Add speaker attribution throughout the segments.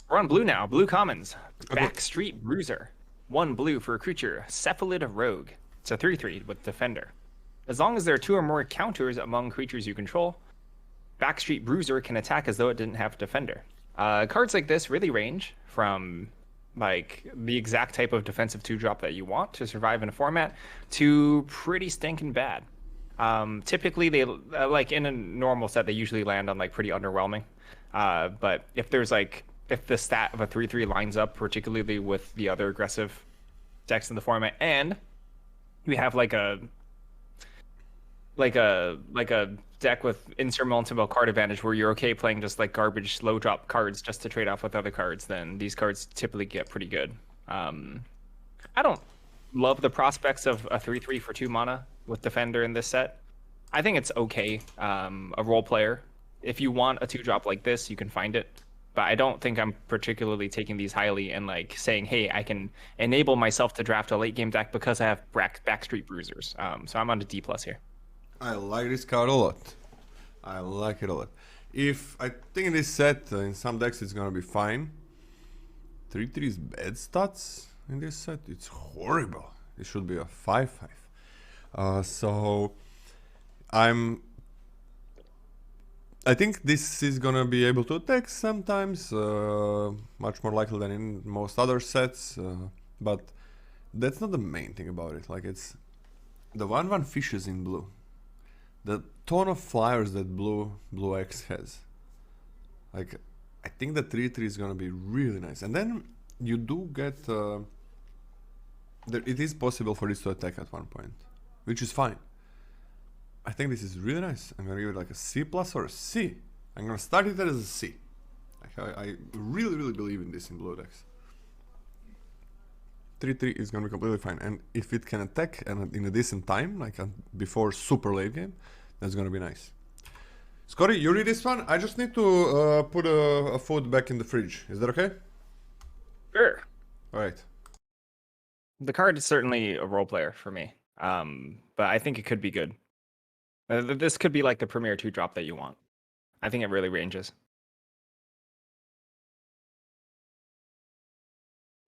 Speaker 1: We're on blue now. Blue commons.
Speaker 2: Okay.
Speaker 1: Backstreet Bruiser. 1 blue for a creature. Cephalid Rogue. It's a 3/3 with Defender. As long as there are 2 or more counters among creatures you control, Backstreet Bruiser can attack as though it didn't have Defender. Cards like this really range from like the exact type of defensive 2-drop that you want to survive in a format to pretty stinking bad. Typically, they like in a normal set, they usually land on like pretty underwhelming. But if there's like if the stat of a 3/3 lines up, particularly with the other aggressive decks in the format, and we have like a deck with insurmountable card advantage where you're okay playing just like garbage low drop cards just to trade off with other cards, then these cards typically get pretty good. I don't love the prospects of a 3/3 for 2 mana with Defender in this set. I think it's okay. A role player, if you want a 2-drop like this, you can find it. But I don't think I'm particularly taking these highly and like saying, hey, I can enable myself to draft a late game deck because I have Backstreet Bruisers. So I'm on a D+ here.
Speaker 2: I like this card a lot. I like it a lot. If I think in this set, in some decks it's gonna be fine. 3/3 is bad stats in this set. It's horrible. It should be a 5/5. So I think this is gonna be able to attack sometimes, much more likely than in most other sets. But that's not the main thing about it. Like it's the 1/1 fishes in blue. The ton of flyers that blue X has. Like I think the 3/3 is gonna be really nice. And then you do get it is possible for this to attack at one point, which is fine. I think this is really nice. I'm gonna give it like a C+ or a C. I'm gonna start it as a C. Like I really believe in this in blue decks. 3/3 is gonna be completely fine, and if it can attack and in a decent time, like before super late game, that's gonna be nice. Scotty, you read this one? I just need to put a food back in the fridge. Is that okay?
Speaker 1: Sure.
Speaker 2: All right.
Speaker 1: The card is certainly a role player for me, but I think it could be good. This could be like the premier 2-drop that you want. I think it really ranges.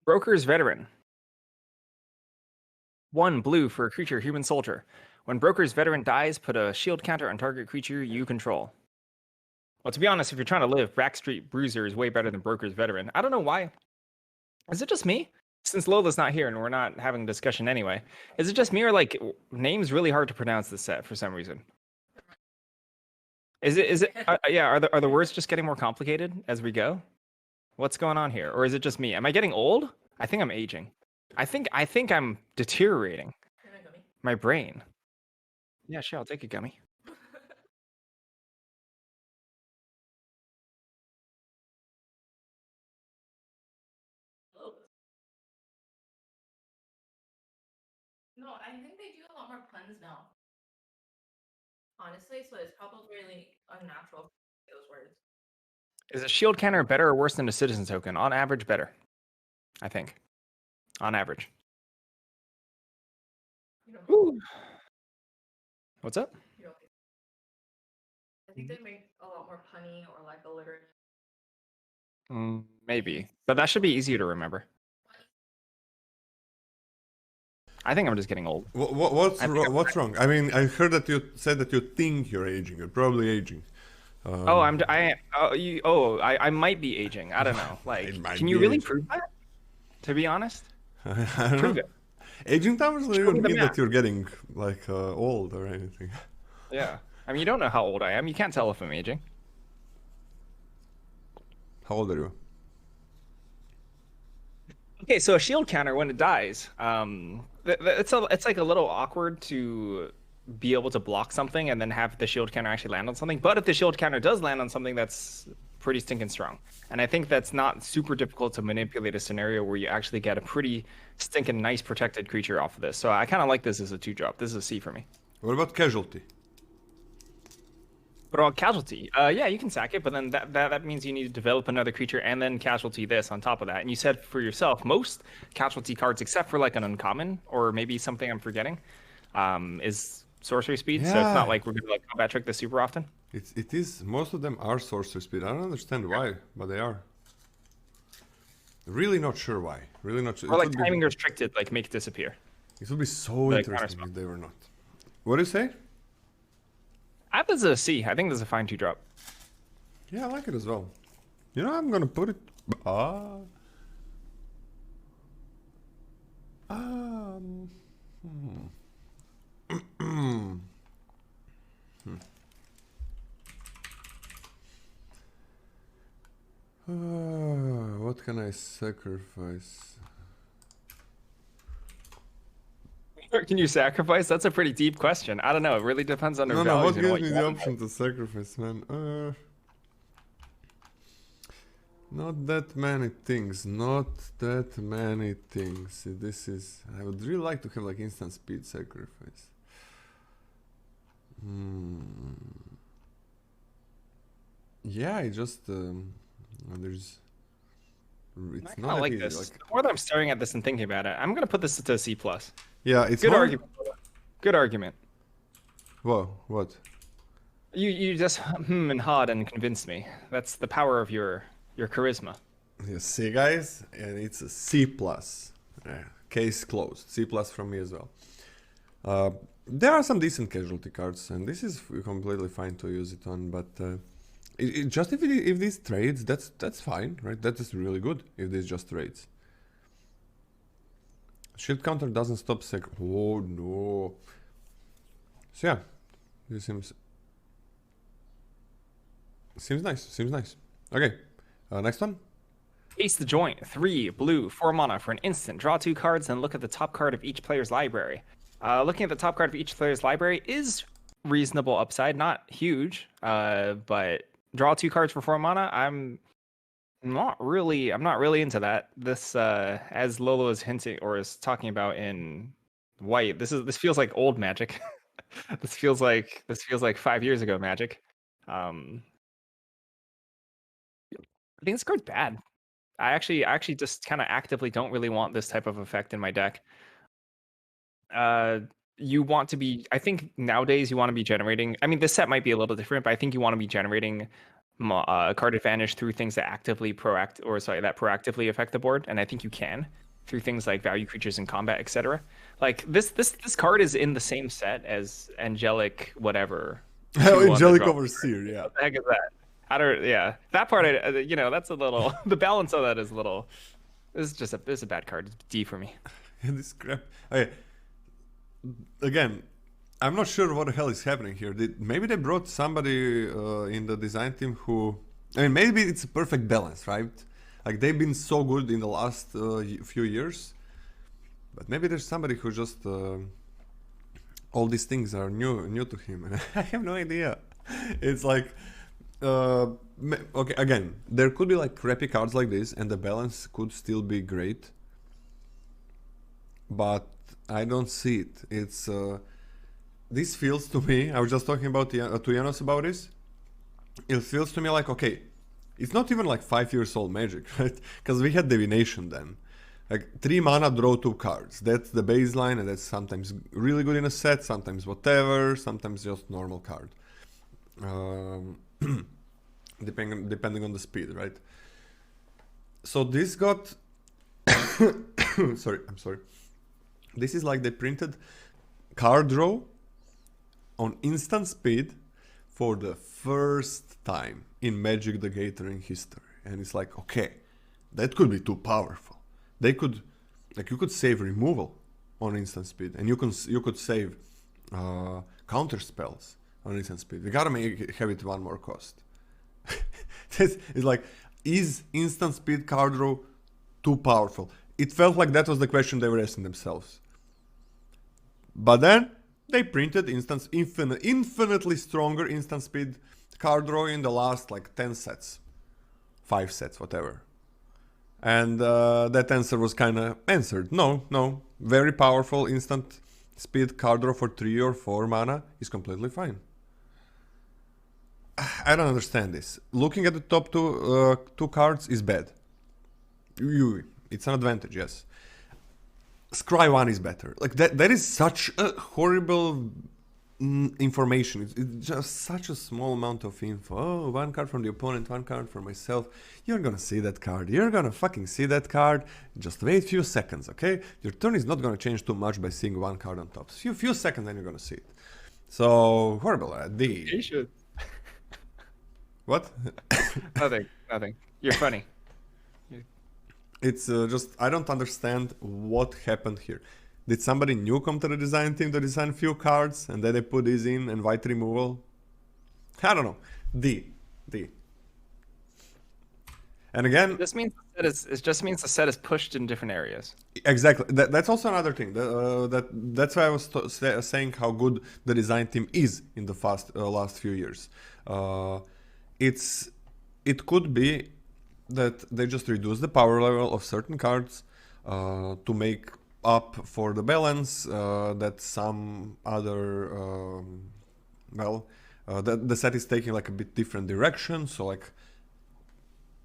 Speaker 1: Broker's Veteran. 1 blue for a creature, human soldier. When Broker's Veteran dies, put a shield counter on target creature you control. Well, to be honest, if you're trying to live, Backstreet Bruiser is way better than Broker's Veteran. I don't know why. Is it just me? Since Lola's not here and we're not having a discussion anyway, is it just me or like names really hard to pronounce this set for some reason? Is it yeah, are the words just getting more complicated as we go? What's going on here? Or is it just me? Am I getting old? I think I'm aging. I think I'm deteriorating. My brain. Yeah, sure, I'll take a gummy.
Speaker 3: No, I think they do a lot more puns now. Honestly, so it's probably really unnatural to say those words.
Speaker 1: Is a shield counter better or worse than a citizen token? On average, better. I think. On average.
Speaker 3: You don't
Speaker 1: Ooh. What's up?
Speaker 3: you don't think I think they make a lot more punny or like alliterative.
Speaker 1: Maybe. But that should be easier to remember. I think I'm just getting old.
Speaker 2: What's wrong? I mean, I heard that you said that you think you're aging. You're probably aging.
Speaker 1: I might be aging. I don't know. Like, can you really prove that? To be honest,
Speaker 2: I don't
Speaker 1: prove
Speaker 2: know.
Speaker 1: it.
Speaker 2: Aging doesn't
Speaker 1: Show me
Speaker 2: even
Speaker 1: the
Speaker 2: mean
Speaker 1: math.
Speaker 2: that you're getting like old or anything.
Speaker 1: Yeah. I mean, you don't know how old I am. You can't tell if I'm aging.
Speaker 2: How old are you?
Speaker 1: Okay, so a shield counter when it dies, it's like a little awkward to be able to block something and then have the shield counter actually land on something. But if the shield counter does land on something, that's pretty stinking strong. And I think that's not super difficult to manipulate a scenario where you actually get a pretty stinking nice protected creature off of this. So I kind of like this as a 2-drop. This is a C for me.
Speaker 2: What about casualty?
Speaker 1: But on casualty, yeah, you can sack it, but then that means you need to develop another creature and then casualty this on top of that. And you said for yourself, most casualty cards, except for like an uncommon or maybe something I'm forgetting, is sorcery speed. So it's
Speaker 2: Yeah.
Speaker 1: not like we're gonna like combat trick this super often.
Speaker 2: It is. Most of them are sorcery speed. I don't understand why, but they are. Really not sure why. Really not sure.
Speaker 1: Or
Speaker 2: It
Speaker 1: like
Speaker 2: would be-
Speaker 1: timing restricted, like make disappear.
Speaker 2: It would be so
Speaker 1: Like
Speaker 2: interesting
Speaker 1: counterspell.
Speaker 2: if they were not. What do you say?
Speaker 1: I have this as a C. I think this is a fine 2-drop.
Speaker 2: Yeah, I like it as well. You know, I'm gonna put it. What can I sacrifice?
Speaker 1: Can you sacrifice? That's a pretty deep question. I don't know. It really depends on their
Speaker 2: No,
Speaker 1: values
Speaker 2: what
Speaker 1: and
Speaker 2: gives
Speaker 1: what
Speaker 2: me
Speaker 1: you
Speaker 2: the
Speaker 1: want.
Speaker 2: option to sacrifice, man? Not that many things. Not that many things. This is. I would really like to have like instant speed sacrifice. Yeah, it just there's. It's
Speaker 1: I
Speaker 2: not that
Speaker 1: like
Speaker 2: easy.
Speaker 1: this.
Speaker 2: Like,
Speaker 1: The more that I'm staring at this and thinking about it, I'm gonna put this to a C+.
Speaker 2: yeah, it's
Speaker 1: Good
Speaker 2: more.
Speaker 1: argument. Good argument.
Speaker 2: Whoa, what?
Speaker 1: You just and hawed and convinced me. That's the power of your charisma.
Speaker 2: Yeah, see, guys, and it's a C plus. Case closed. C plus from me as well. There are some decent casualty cards, and this is completely fine to use it on. But just if these trades, that's fine, right? That is really good if this just trades. Shield counter doesn't stop sec. Oh no. So yeah, this seems nice. Seems nice. Okay, next one.
Speaker 1: Ace the Joint, 3 blue, 4 mana for an instant. Draw 2 cards and look at the top card of each player's library. Looking at the top card of each player's library is reasonable upside, not huge, but draw 2 cards for 4 mana. I'm not really into that. This, as Lolo is hinting or is talking about in white, this feels like old Magic. this feels like 5 years ago Magic. I think this card's bad. I actually just kind of actively don't really want this type of effect in my deck. You want to be, I think nowadays you want to be generating, I mean, this set might be a little different, but I think you want to be generating card advantage through things that proactively affect the board, and I think you can through things like value creatures in combat, etc. Like this card is in the same set as Angelic whatever.
Speaker 2: Angelic Overseer, yeah.
Speaker 1: What the heck is that? Yeah, that part, that's a little, the balance of that is a little, this is a bad card. It's D for me.
Speaker 2: This crap. Okay. Again, I'm not sure what the hell is happening here. Maybe they brought somebody in the design team who, I mean, maybe it's a perfect balance, right? Like they've been so good in the last few years, but maybe there's somebody who just, all these things are new to him, and I have no idea. It's like, okay, again, there could be like crappy cards like this, and the balance could still be great, but I don't see it. It's this feels to me. I was just talking about to Janos about this. It feels to me like, okay, it's not even like 5 years old Magic, right? Because we had Divination then, like 3 mana, draw 2 cards. That's the baseline, and that's sometimes really good in a set, sometimes whatever, sometimes just normal card. Depending on the speed, right? So this got I'm sorry. This is like they printed card draw on instant speed for the first time in Magic the Gathering history, and it's like, okay, that could be too powerful. They could, like, you could save removal on instant speed, and you could save counter spells on instant speed. We gotta have it one more cost. It's like, is instant speed card draw too powerful? It felt like that was the question they were asking themselves. But then they printed infinitely stronger instant speed card draw in the last like 10 sets, 5 sets, whatever. And that answer was kind of answered. No, very powerful instant speed card draw for 3 or 4 mana is completely fine. I don't understand this. Looking at the top two cards is bad. It's an advantage, yes. Scry 1 is better. Like that is such a horrible information. It's just such a small amount of info. Oh, one card from the opponent, one card for myself. You're gonna see that card. You're gonna fucking see that card. Just wait few seconds, okay? Your turn is not gonna change too much by seeing one card on top. Few seconds, then you're gonna see it. So horrible.
Speaker 1: You should.
Speaker 2: What?
Speaker 1: Nothing. You're funny.
Speaker 2: It's just I don't understand what happened here. Did somebody new come to the design team to design few cards and then they put these in and white removal? I don't know. D. And again,
Speaker 1: This means it just means the set is pushed in different areas.
Speaker 2: exactly. That's also another thing. That's why I was saying how good the design team is in the last few years. It could be that they just reduce the power level of certain cards to make up for the balance that some other the set is taking like a bit different direction. So like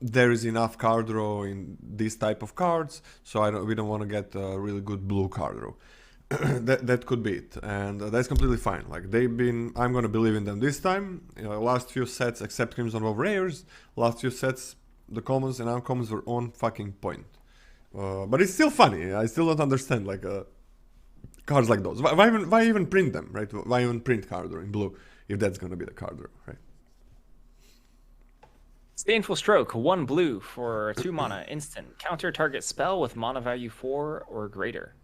Speaker 2: there is enough card draw in this type of cards, so we don't want to get a really good blue card draw. that could be it, and that's completely fine. Like I'm gonna believe in them this time. Last few sets, except Crimson Wolf Rares, last few sets the commons and uncommons were on fucking point. But it's still funny. I still don't understand like cards like those. Why even print them, right? Why even print card draw in blue if that's gonna be the card draw, right?
Speaker 1: Baneful Stroke, 1 blue for 2 mana, instant. Counter target spell with mana value 4 or greater.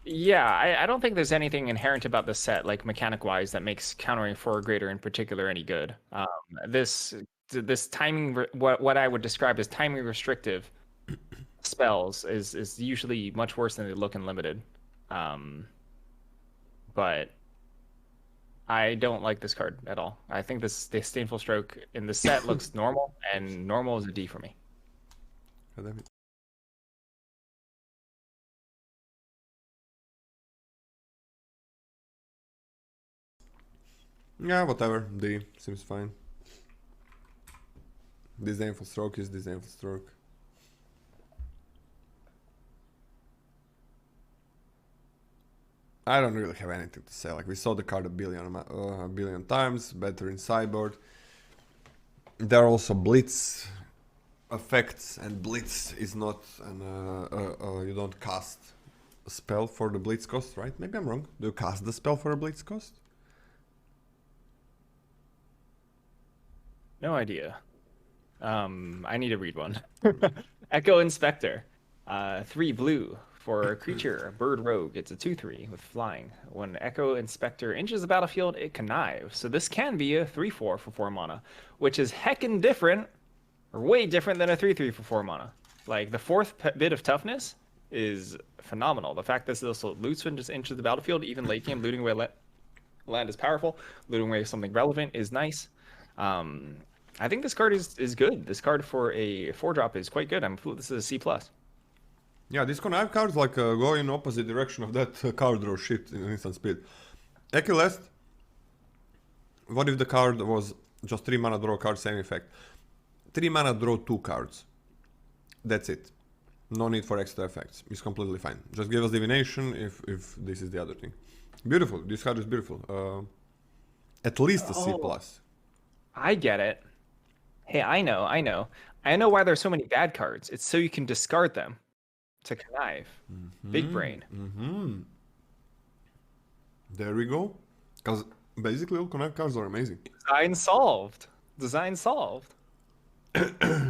Speaker 1: Yeah, I don't think there's anything inherent about this set, like mechanic-wise, that makes countering 4 or greater in particular any good. This timing, what I would describe as timing restrictive spells is usually much worse than they look in limited. But I don't like this card at all. I think the Disdainful Stroke in the set looks normal, and normal is a D for me.
Speaker 2: Yeah, whatever. D seems fine. Disdainful Stroke is Disdainful Stroke. I don't really have anything to say. Like we saw the card a billion times. Better in sideboard. There are also blitz effects, and blitz is not you don't cast a spell for the blitz cost, right? Maybe I'm wrong. Do you cast the spell for a blitz cost?
Speaker 1: No idea. I need to read one. Echo Inspector, 3 blue for a creature, bird rogue. It's a 2/3 with flying. When Echo Inspector enters the battlefield, it connives. So this can be a 3/4 for 4 mana, which is heckin' different, or way different than a 3/3 for 4 mana. Like the 4th bit of toughness is phenomenal. The fact that this also loots when just enters the battlefield, even late game, looting away land is powerful. Looting away something relevant is nice. I think this card is good. This card for a 4-drop is quite good. This is a C+.
Speaker 2: Yeah, these connive cards like go in opposite direction of that card draw shit in instant speed. Equilest, what if the card was just 3 mana draw card, same effect? 3 mana draw 2 cards. That's it. No need for extra effects. It's completely fine. Just give us divination if this is the other thing. Beautiful. This card is beautiful. At least a C+.
Speaker 1: I get it. Hey, I know why there's so many bad cards. It's so you can discard them to connive. Big brain.
Speaker 2: There we go. Because basically all connive cards are amazing.
Speaker 1: Design solved.
Speaker 2: There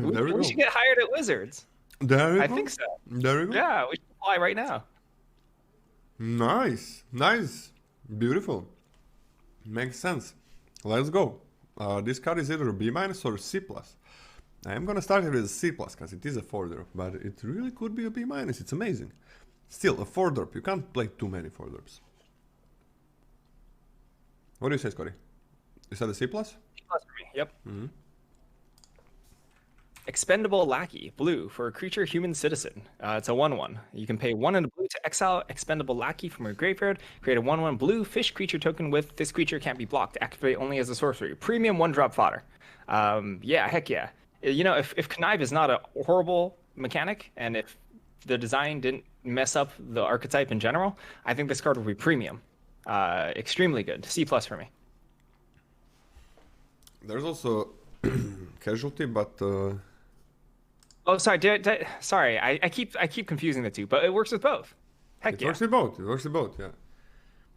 Speaker 2: we go.
Speaker 1: We should get hired at Wizards.
Speaker 2: There we go.
Speaker 1: I think so.
Speaker 2: There we go.
Speaker 1: Yeah, we should apply right now.
Speaker 2: Nice. Beautiful. Makes sense. Let's go. This card is either a B- or a C+. I am gonna start it with a C+, because it is a 4-drop, but it really could be a B-. It's amazing. Still, a 4-drop. You can't play too many 4-drops. What do you say, Scotty? You said a C+?
Speaker 1: C+ for me. Yep. Expendable Lackey, blue, for a creature human citizen. It's a 1/1. You can pay 1 and a blue to exile Expendable Lackey from your graveyard. Create a 1/1 blue fish creature token with this creature can't be blocked. Activate only as a sorcery. Premium 1-drop fodder. Yeah, heck yeah. You know, if connive is not a horrible mechanic, and if the design didn't mess up the archetype in general, I think this card will be premium. Extremely good. C+ for me.
Speaker 2: There's also casualty, but
Speaker 1: Oh, sorry. Sorry, I keep confusing the two, but it works with both. Heck
Speaker 2: it
Speaker 1: yeah.
Speaker 2: works with both. It works with both. Yeah.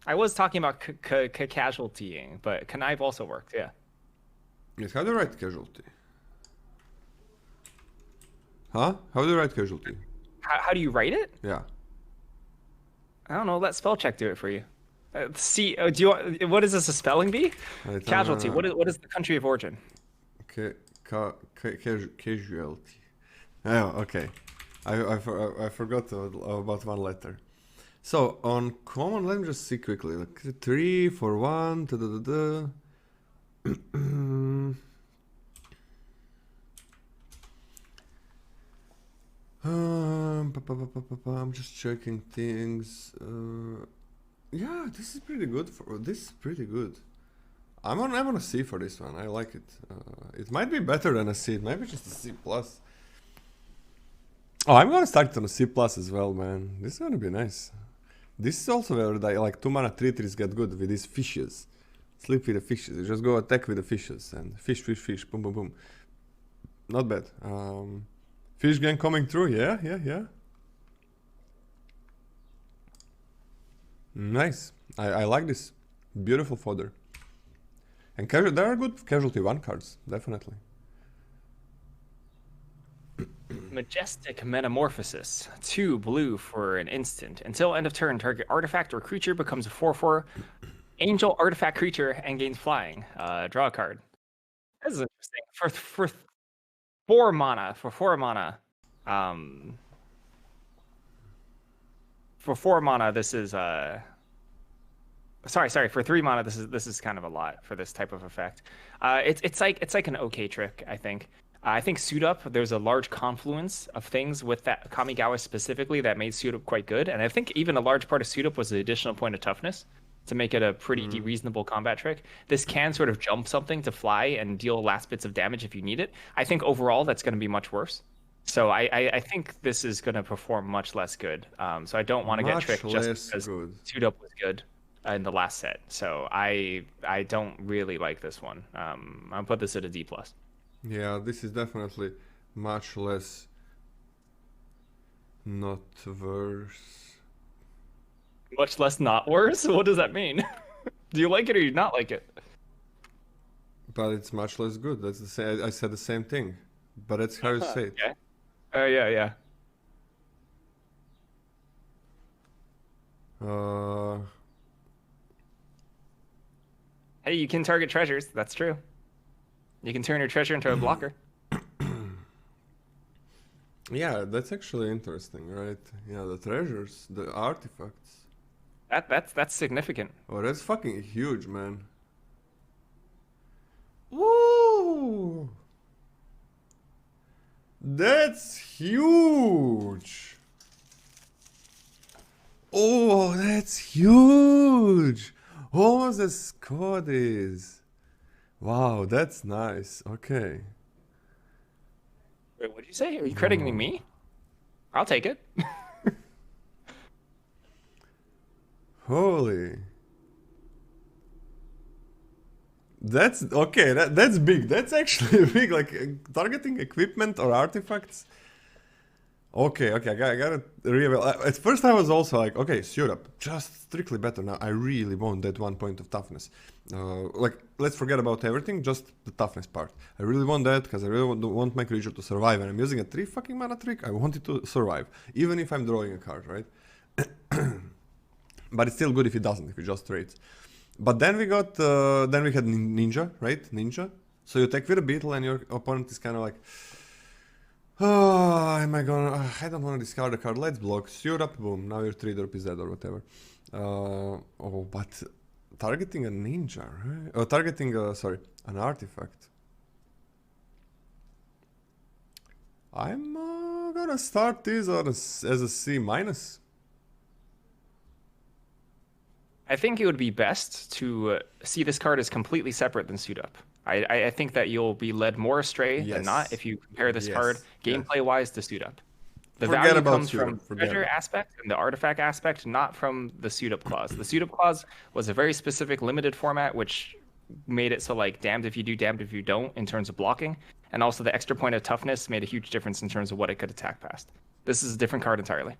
Speaker 1: I was talking about casualtying, but connive also worked. Yeah.
Speaker 2: Yes. How do you write casualty? Huh? How do you write casualty?
Speaker 1: How do you write it?
Speaker 2: Yeah.
Speaker 1: I don't know. Let spell check do it for you. See, do you want, what is this a spelling bee? Casualty. What is the country of origin?
Speaker 2: Casualty. Oh, okay. I forgot about one letter. So on common, let me just see quickly. Like 3 for 1. Da, da, da, da. I'm just checking things. Yeah, this is pretty good. This is pretty good. I'm on a C for this one. I like it. It might be better than a C. Maybe just a C+. Oh, I'm gonna start it on a C+ as well, man. This is gonna be nice. This is also where like 2 mana 3/3s get good with these fishes. Sleep with the fishes. You just go attack with the fishes and fish, boom, boom, boom. Not bad. Fish gang coming through. Yeah. Nice. I like this. Beautiful fodder. And there are good casualty 1 cards, definitely.
Speaker 1: Majestic Metamorphosis. 2 blue for an instant. Until end of turn, target artifact or creature becomes a 4/4 angel artifact creature and gains flying. Draw a card. This is interesting. For 4 mana. For 4 mana. For 4 mana, this is Sorry. For 3 mana, this is kind of a lot for this type of effect. It's like an okay trick, I think. I think Suit Up, there's a large confluence of things with that Kamigawa specifically that made Suit Up quite good, and I think even a large part of Suit Up was the additional point of toughness to make it a pretty reasonable combat trick. This can sort of jump something to fly and deal last bits of damage if you need it. I think overall that's going to be much worse. So I think this is going to perform much less good. So I don't want to get tricked just because Suit Up was good in the last set. So I don't really like this one. I'll put this at a D+.
Speaker 2: Yeah, this is definitely much less not worse.
Speaker 1: Much less not worse? What does that mean? Do you like it or do you not like it?
Speaker 2: But it's much less good. That's the same. I said the same thing. But that's how you say it.
Speaker 1: Okay. Oh, yeah. Hey, you can target treasures. That's true. You can turn your treasure into a blocker.
Speaker 2: Yeah, that's actually interesting, right? Yeah, the treasures, the artifacts.
Speaker 1: That's significant.
Speaker 2: Oh, that's fucking huge, man. Woo! That's huge! Oh, that's huge! Almost as Scott is. Wow, that's nice. Okay.
Speaker 1: Wait, what did you say? Are you crediting me? I'll take it.
Speaker 2: Holy. That's okay. That's big. That's actually big. Like targeting equipment or artifacts. Okay. I gotta reevaluate. At first, I was also like, okay, Suit Up, just strictly better. Now I really want that 1 point of toughness. Like, let's forget about everything, just the toughness part. I really want that because I really want my creature to survive. And I'm using a 3 fucking mana trick. I want it to survive, even if I'm drawing a card, right? But it's still good if it doesn't, if it just trades. But then we got, then we had Ninja, right? Ninja. So you attack with a beetle and your opponent is kind of like, oh, am I gonna, I don't want to discard a card. Let's block. Suit Up, boom. Now your 3-drop is dead or whatever. Oh, but targeting a ninja, right? Targeting, an artifact. I'm gonna start this as a C-.
Speaker 1: I think it would be best to see this card as completely separate than Suit Up. I think that you'll be led more astray than not if you compare this card gameplay-wise to Suit Up. The
Speaker 2: Forget
Speaker 1: value
Speaker 2: about
Speaker 1: comes
Speaker 2: suit
Speaker 1: from
Speaker 2: up, forget
Speaker 1: treasure
Speaker 2: about it.
Speaker 1: aspect and the artifact aspect, not from the suit up clause. The suit up clause was a very specific limited format, which made it so like damned if you do, damned if you don't in terms of blocking. And also the extra point of toughness made a huge difference in terms of what it could attack past. This is a different card entirely.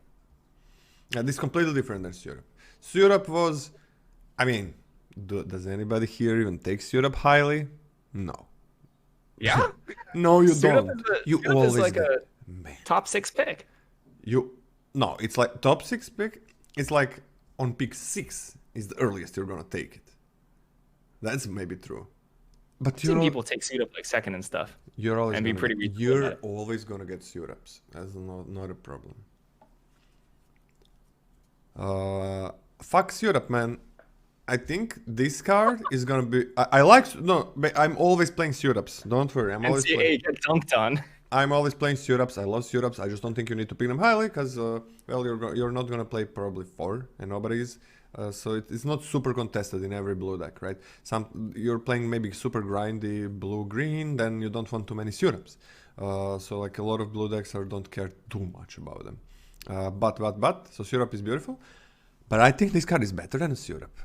Speaker 2: Yeah, this is completely different than Suit Up. Suit Up was, I mean, does anybody here even take Suit Up highly? No.
Speaker 1: Yeah.
Speaker 2: No, you
Speaker 1: Suit Up
Speaker 2: don't.
Speaker 1: is
Speaker 2: You
Speaker 1: Suit Up
Speaker 2: always
Speaker 1: is like
Speaker 2: did.
Speaker 1: a
Speaker 2: Man.
Speaker 1: top 6 pick.
Speaker 2: No, it's like top 6 pick. It's like on pick 6 is the earliest you're gonna take it. That's maybe true. But
Speaker 1: I've seen people take suit up like second and stuff.
Speaker 2: you're always
Speaker 1: and be
Speaker 2: gonna
Speaker 1: pretty
Speaker 2: get,
Speaker 1: reasonable about
Speaker 2: you're
Speaker 1: it.
Speaker 2: always gonna get Suit Ups. That's not a problem. Fuck Suit Up, man. I think this card is gonna be. I like no, but I'm always playing Suit Ups. Don't worry, I'm always playing.
Speaker 1: NCAA get dunked on.
Speaker 2: I'm always playing Suit Ups. I love Suit Ups. I just don't think you need to pick them highly because, well, you're not gonna play probably 4 and nobody is. So it's not super contested in every blue deck, right? You're playing maybe super grindy blue green, then you don't want too many Suit Ups. So like a lot of blue decks don't care too much about them. But so Suit Up is beautiful, but I think this card is better than a Suit Up.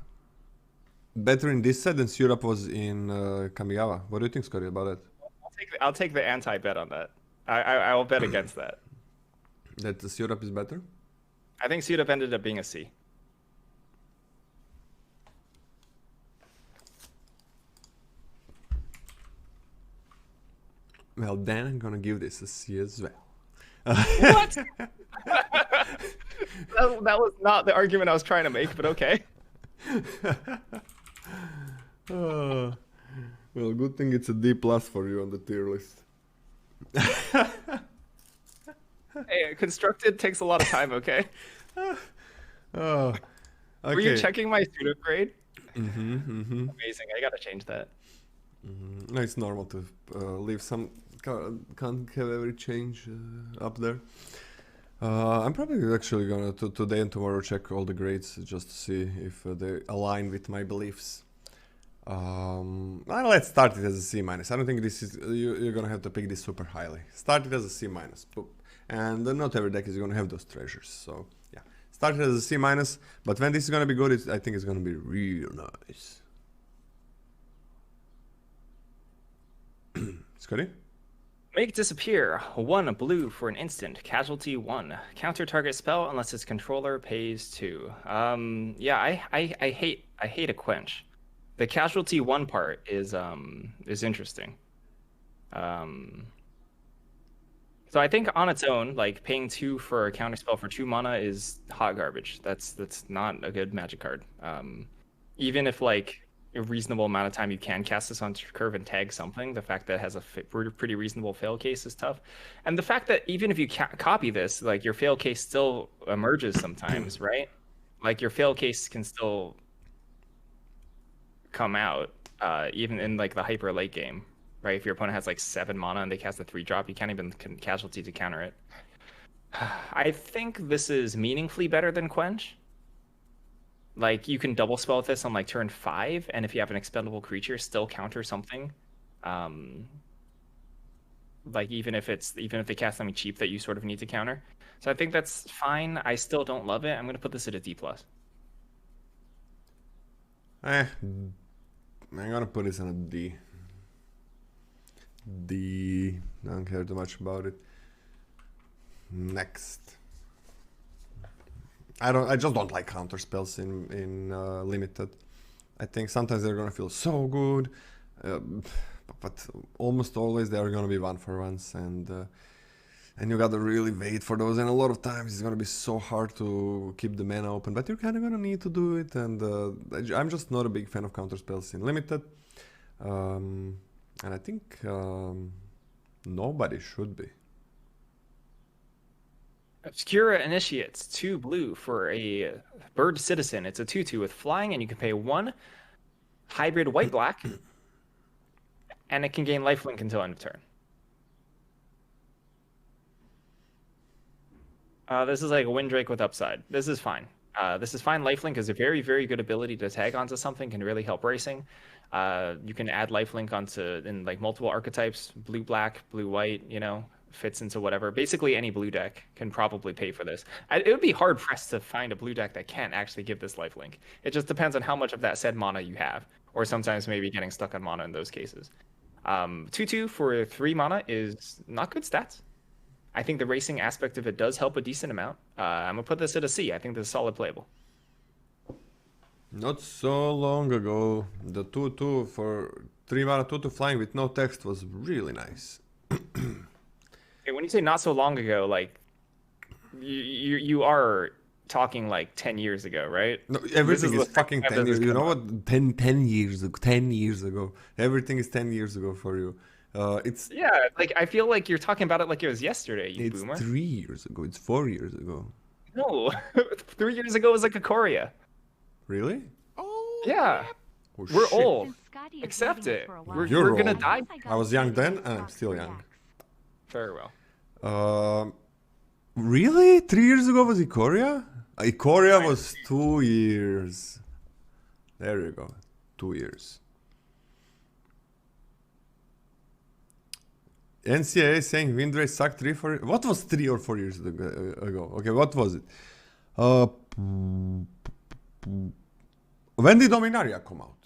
Speaker 2: Better in this set than Suit Up was in Kamigawa. What do you think, Scotty, about it?
Speaker 1: I'll take the anti bet on that. I will bet against that.
Speaker 2: That the Suit Up is better?
Speaker 1: I think suit up ended up being a C.
Speaker 2: Well, then I'm gonna give this a C as well.
Speaker 1: What? that was not the argument I was trying to make, but okay.
Speaker 2: Well, good thing it's a D plus for you on the tier list.
Speaker 1: Hey, constructed takes a lot of time, okay?
Speaker 2: Okay.
Speaker 1: Were you checking my suit up grade?
Speaker 2: Mm-hmm.
Speaker 1: Amazing. I gotta change that.
Speaker 2: No, it's normal to leave some. Can't have every change up there. I'm probably actually gonna today and tomorrow check all the grades just to see if they align with my beliefs. Let's start it as a C minus. I don't think this is you're gonna have to pick this super highly. Start it as a C minus, and not every deck is gonna have those treasures. So yeah, start it as a C minus. But when this is gonna be good, I think it's gonna be real nice. Scotty?
Speaker 1: Make disappear 1 blue for an instant. Casualty 1. Counter target spell unless its controller pays 2. Yeah, I hate a quench. The casualty 1 part is interesting. So I think on its own, like paying 2 for a counter spell for 2 mana is hot garbage. That's not a good magic card. Even if like a reasonable amount of time you can cast this on curve and tag something, the fact that it has a pretty reasonable fail case is tough. And the fact that even if you copy this, like your fail case still emerges sometimes, right? Like your fail case can still come out even in like the hyper late game, right? If your opponent has like 7 mana and they cast a 3-drop, you can't even casualty to counter it. I think this is meaningfully better than Quench. Like you can double spell with this on like turn 5, and if you have an expendable creature, still counter something. Like even if they cast something cheap that you sort of need to counter. So I think that's fine. I still don't love it. I'm gonna put this at a D+.
Speaker 2: I'm gonna put this on a D. D. I don't care too much about it. Next. I just don't like counter spells in limited. I think sometimes they're gonna feel so good, but almost always they're gonna be 1-for-1s, and you gotta really wait for those. And a lot of times it's gonna be so hard to keep the mana open, but you're kind of gonna need to do it. And I'm just not a big fan of counter spells in limited, and I think nobody should be.
Speaker 1: Obscura Initiates, 2 blue for a bird citizen. It's a 2/2 with flying, and you can pay 1 hybrid white-black, and it can gain lifelink until end of turn. This is like a Windrake with upside. This is fine. This is fine. Lifelink is a very, very good ability to tag onto something, can really help racing. You can add lifelink onto in like multiple archetypes, blue-black, blue-white, you know, fits into whatever. Basically, any blue deck can probably pay for this. It would be hard pressed to find a blue deck that can't actually give this lifelink. It just depends on how much of that said mana you have, or sometimes maybe getting stuck on mana in those cases. 2/2 for 3 mana is not good stats. I think the racing aspect of it does help a decent amount. I'm gonna put this at a C. I think this is solid playable.
Speaker 2: Not so long ago, the 2/2 for 3 mana 2/2 flying with no text was really nice.
Speaker 1: Okay, when you say not so long ago, like you are talking like 10 years ago, right?
Speaker 2: No, everything
Speaker 1: This
Speaker 2: is
Speaker 1: the
Speaker 2: fucking
Speaker 1: second
Speaker 2: 10
Speaker 1: time
Speaker 2: years.
Speaker 1: this
Speaker 2: You
Speaker 1: has
Speaker 2: know
Speaker 1: come
Speaker 2: what? 10 years ago. 10 years ago. Everything is 10 years ago for you. It's
Speaker 1: Yeah, like I feel like you're talking about it like it was yesterday, you
Speaker 2: it's
Speaker 1: boomer.
Speaker 2: 3 years ago. It's 4 years ago.
Speaker 1: No, 3 years ago was like a Korea.
Speaker 2: Really?
Speaker 1: Yeah,
Speaker 2: Oh,
Speaker 1: we're
Speaker 2: shit.
Speaker 1: old. Accept it.
Speaker 2: You're
Speaker 1: We're gonna
Speaker 2: old.
Speaker 1: die.
Speaker 2: I was young then, and I'm still young.
Speaker 1: Very well.
Speaker 2: Really? 3 years ago was Ikoria? Ikoria was 2 years. There you go. 2 years. NCAA saying wind rate sucked 3-4. What was 3 or 4 years ago? Okay, what was it? When did Dominaria come out?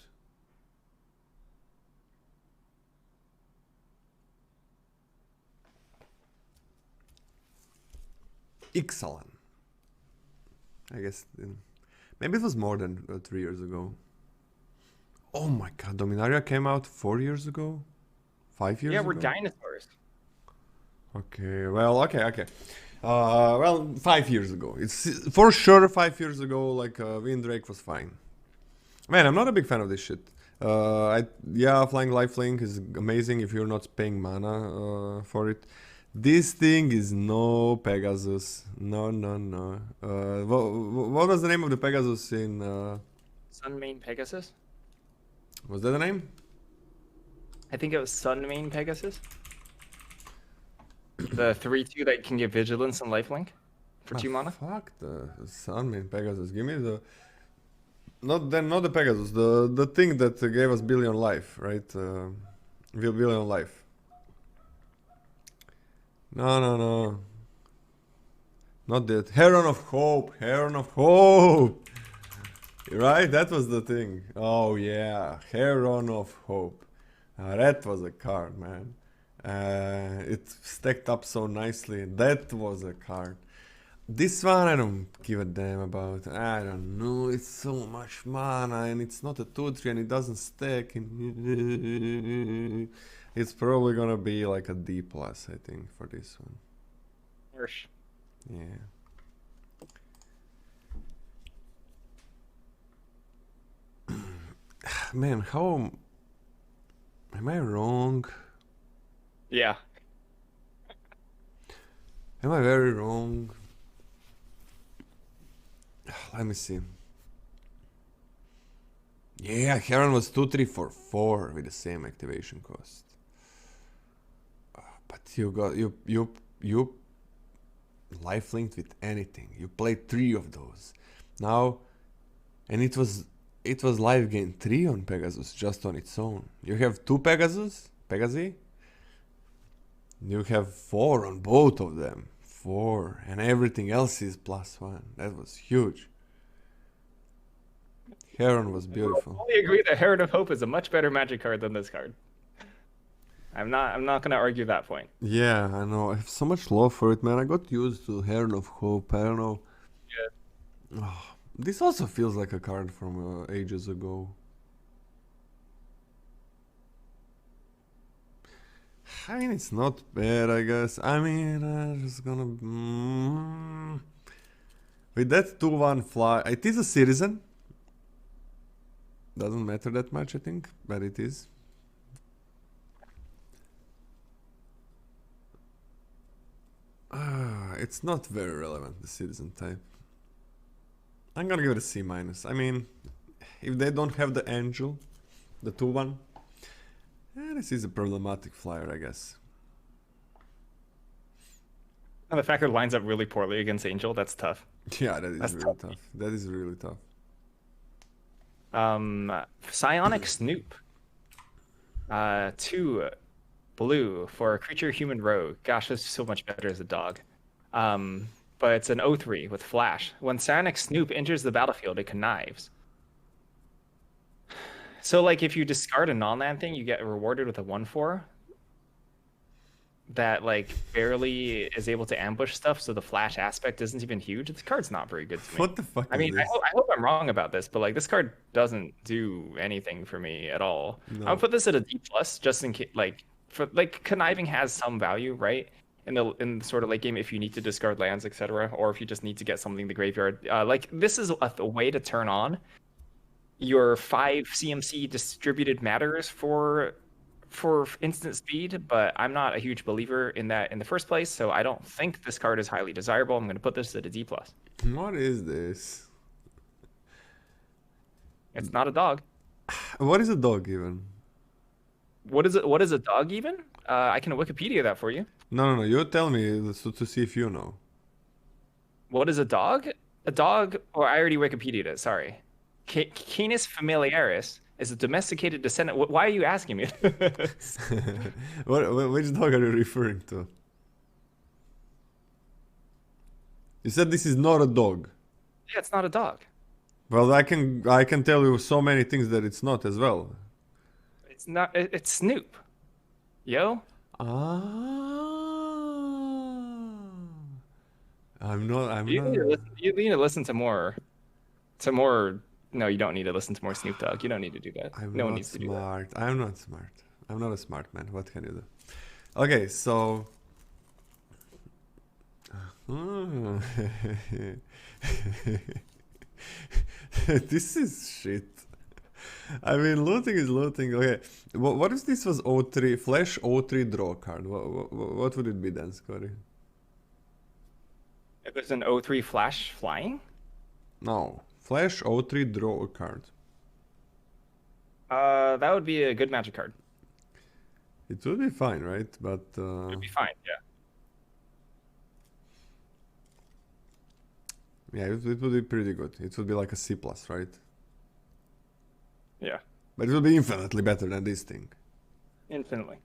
Speaker 2: Ixalan. I guess maybe it was more than 3 years ago. Oh my god, Dominaria came out 4 years ago? 5 years
Speaker 1: Yeah,
Speaker 2: ago?
Speaker 1: we're dinosaurs.
Speaker 2: Okay, well, okay. Well, 5 years ago. It's for sure 5 years ago, like, Windrake was fine. Man, I'm not a big fan of this shit. Yeah, Flying Lifelink is amazing if you're not paying mana for it. This thing is no Pegasus. No. What was the name of the Pegasus in...
Speaker 1: Sunmane Pegasus?
Speaker 2: Was that the name?
Speaker 1: I think it was Sunmane Pegasus. The 3/2 that can give Vigilance and Lifelink for 2 mana.
Speaker 2: Fuck the Sunmane Pegasus. Give me the... Not the Pegasus. The thing that gave us billion life, right? Billion life. No. Not that. Heron of Hope. Right? That was the thing. Oh yeah. Heron of Hope. That was a card, man. It stacked up so nicely. That was a card. This one I don't give a damn about. I don't know. It's so much mana and it's not a 2/3 and it doesn't stack. It's probably gonna be like a D+, I think, for this one.
Speaker 1: Hirsch.
Speaker 2: Yeah. Man, how... Am I wrong?
Speaker 1: Yeah.
Speaker 2: Am I very wrong? Let me see. Yeah, Heron was 2/3 for 4 with the same activation cost. But you got you life-linked with anything. You played 3 of those. Now, and it was life gain 3 on Pegasus just on its own. You have 2 Pegasi. You have 4 on both of them. 4, and everything else is +1. That was huge. Heron was beautiful.
Speaker 1: I fully agree that Heron of Hope is a much better Magic card than this card. I'm not gonna argue that point.
Speaker 2: Yeah, I know. I have so much love for it, man. I got used to Heron of Hope. I don't know.
Speaker 1: Yeah.
Speaker 2: Oh, this also feels like a card from ages ago. I mean, it's not bad, I guess. I mean, I'm just gonna... With that 2/1 fly... It is a citizen. Doesn't matter that much, I think, but it is. It's not very relevant, the citizen type. I'm gonna give it a C-. I mean, if they don't have the angel, the 2/1, this is a problematic flyer, I guess.
Speaker 1: And the fact that it lines up really poorly against Angel, that's tough.
Speaker 2: Yeah, that is
Speaker 1: That's
Speaker 2: really
Speaker 1: tough.
Speaker 2: tough. That is really tough.
Speaker 1: Psionic Snoop. 2 blue for a creature human rogue. Gosh, this is so much better as a dog. But it's an 0/3 with flash. When Psionic Snoop enters the battlefield, it connives. So, like, if you discard a non-land thing, you get rewarded with a 1/4 that, like, barely is able to ambush stuff, so the flash aspect isn't even huge. This card's not very good to me.
Speaker 2: What the fuck
Speaker 1: I
Speaker 2: is
Speaker 1: mean,
Speaker 2: this?
Speaker 1: I hope I'm wrong about this, but, like, this card doesn't do anything for me at all.
Speaker 2: No.
Speaker 1: I would put this at a D+, just in case, like, for, like, conniving has some value, right? In the sort of late game, if you need to discard lands, etc., or if you just need to get something in the graveyard. Like, this is a way to turn on your 5 CMC distributed matters for instant speed, but I'm not a huge believer in that in the first place, so I don't think this card is highly desirable. I'm going to put this at a D+.
Speaker 2: What is this?
Speaker 1: It's not a dog.
Speaker 2: What is a dog even?
Speaker 1: What is it? What is a dog even? I can Wikipedia that for you.
Speaker 2: No. You tell me to see if you know.
Speaker 1: What is a dog? A dog, or I already Wikipedia'd it, sorry. Canis familiaris is a domesticated descendant. Why are you asking me?
Speaker 2: Which dog are you referring to? You said this is not a dog.
Speaker 1: Yeah, it's not a dog.
Speaker 2: Well, I can tell you so many things that it's not as well.
Speaker 1: It's not. It's Snoop. Yo.
Speaker 2: I'm not.
Speaker 1: You need to listen to more. No, you don't need to listen to more Snoop Dogg. You don't need to do that.
Speaker 2: I'm
Speaker 1: No one
Speaker 2: not
Speaker 1: needs to do that.
Speaker 2: smart. I'm not smart. I'm not a smart man. What can you do? Okay, so. This is shit. I mean, looting is looting. Okay, what if this was 0/3 flash 0/3 draw card? What would it be then, Scotty?
Speaker 1: If it's an 0/3 flash flying,
Speaker 2: No, flash 0/3 draw a card.
Speaker 1: that would be a good magic card.
Speaker 2: It would be fine, right? But
Speaker 1: It would be fine. Yeah.
Speaker 2: yeah, it would be pretty good. It would be like a C+, right?
Speaker 1: Yeah.
Speaker 2: But it would be infinitely better than this thing.
Speaker 1: Infinitely.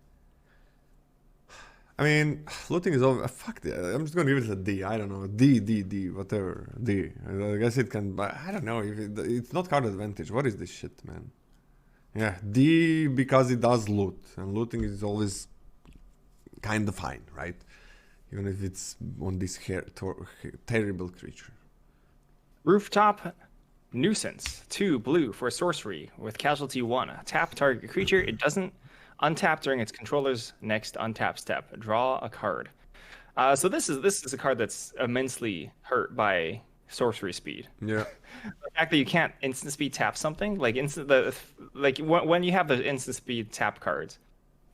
Speaker 2: I mean, looting is over. Fuck that. I'm just gonna give it a D. I don't know. D, whatever. D. I guess it can. But I don't know. If it's not card advantage. What is this shit, man? Yeah, D because it does loot, and looting is always kind of fine, right? Even if it's on this terrible creature.
Speaker 1: Rooftop Nuisance. 2 blue for sorcery with casualty 1. Tap target creature. It doesn't untap during its controller's next untap step. Draw a card. So this is a card that's immensely hurt by sorcery speed.
Speaker 2: Yeah.
Speaker 1: The fact that you can't instant speed tap something, like when you have the instant speed tap cards,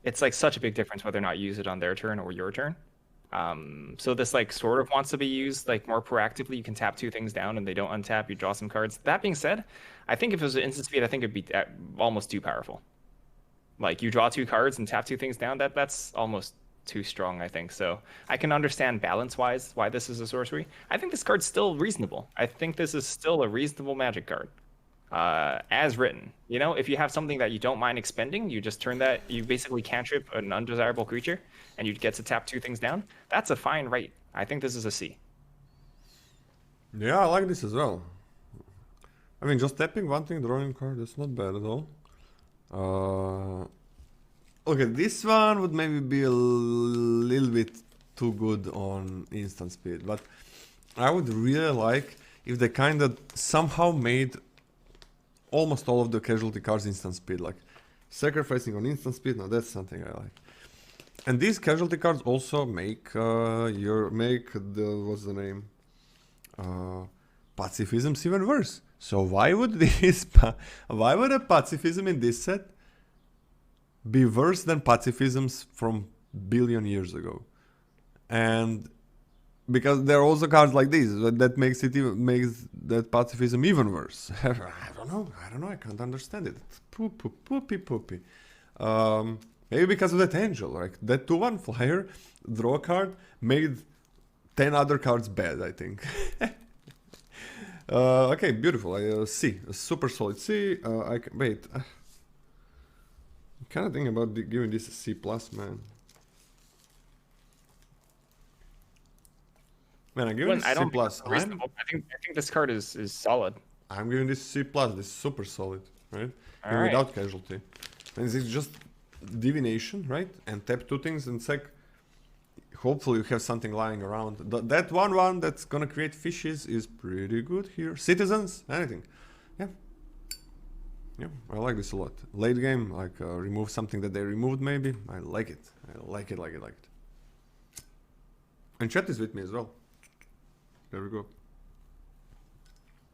Speaker 1: it's like such a big difference whether or not you use it on their turn or your turn. So this like sort of wants to be used like more proactively. You can tap 2 things down and they don't untap. You draw some cards. That being said, I think if it was an instant speed, I think it'd be almost too powerful. Like you draw 2 cards and tap 2 things down. That's almost too strong, I think. So I can understand balance-wise why this is a sorcery. I think this card's still reasonable. I think this is still a reasonable Magic card. As written, you know, if you have something that you don't mind expending, you just turn that, you basically cantrip an undesirable creature and you get to tap 2 things down. That's a fine rate. I think this is a C.
Speaker 2: Yeah, I like this as well. I mean, just tapping 1 thing, drawing a card, that's not bad at all. Okay, this one would maybe be a little bit too good on instant speed, but I would really like if they kind of somehow made almost all of the casualty cards instant speed, like sacrificing on instant speed. Now that's something I like. And these casualty cards also make what's the name, pacifisms even worse. So why would why would a pacifism in this set be worse than pacifisms from billion years ago? And because there are also cards like these that makes that pacifism even worse. I don't know. I can't understand it. It's poopy. Maybe because of that angel, like that 2/1 flyer draw card made 10 other cards bad, I think. Okay, beautiful. C, a super solid C. Wait. I'm kind of thinking about giving this a C+, man. Man, I'm giving this
Speaker 1: I
Speaker 2: C
Speaker 1: don't think
Speaker 2: plus.
Speaker 1: that's reasonable. I think this card is solid.
Speaker 2: I'm giving this C plus. This is super solid, right?
Speaker 1: All
Speaker 2: Even
Speaker 1: right.
Speaker 2: without casualty. And it's just divination, right? And tap 2 things and sec. Hopefully you have something lying around. That one that's gonna create fishes is pretty good here. Citizens, anything. Yeah. Yeah, I like this a lot. Late game, like remove something that they removed maybe. I like it. I like it. And chat is with me as well. There we go.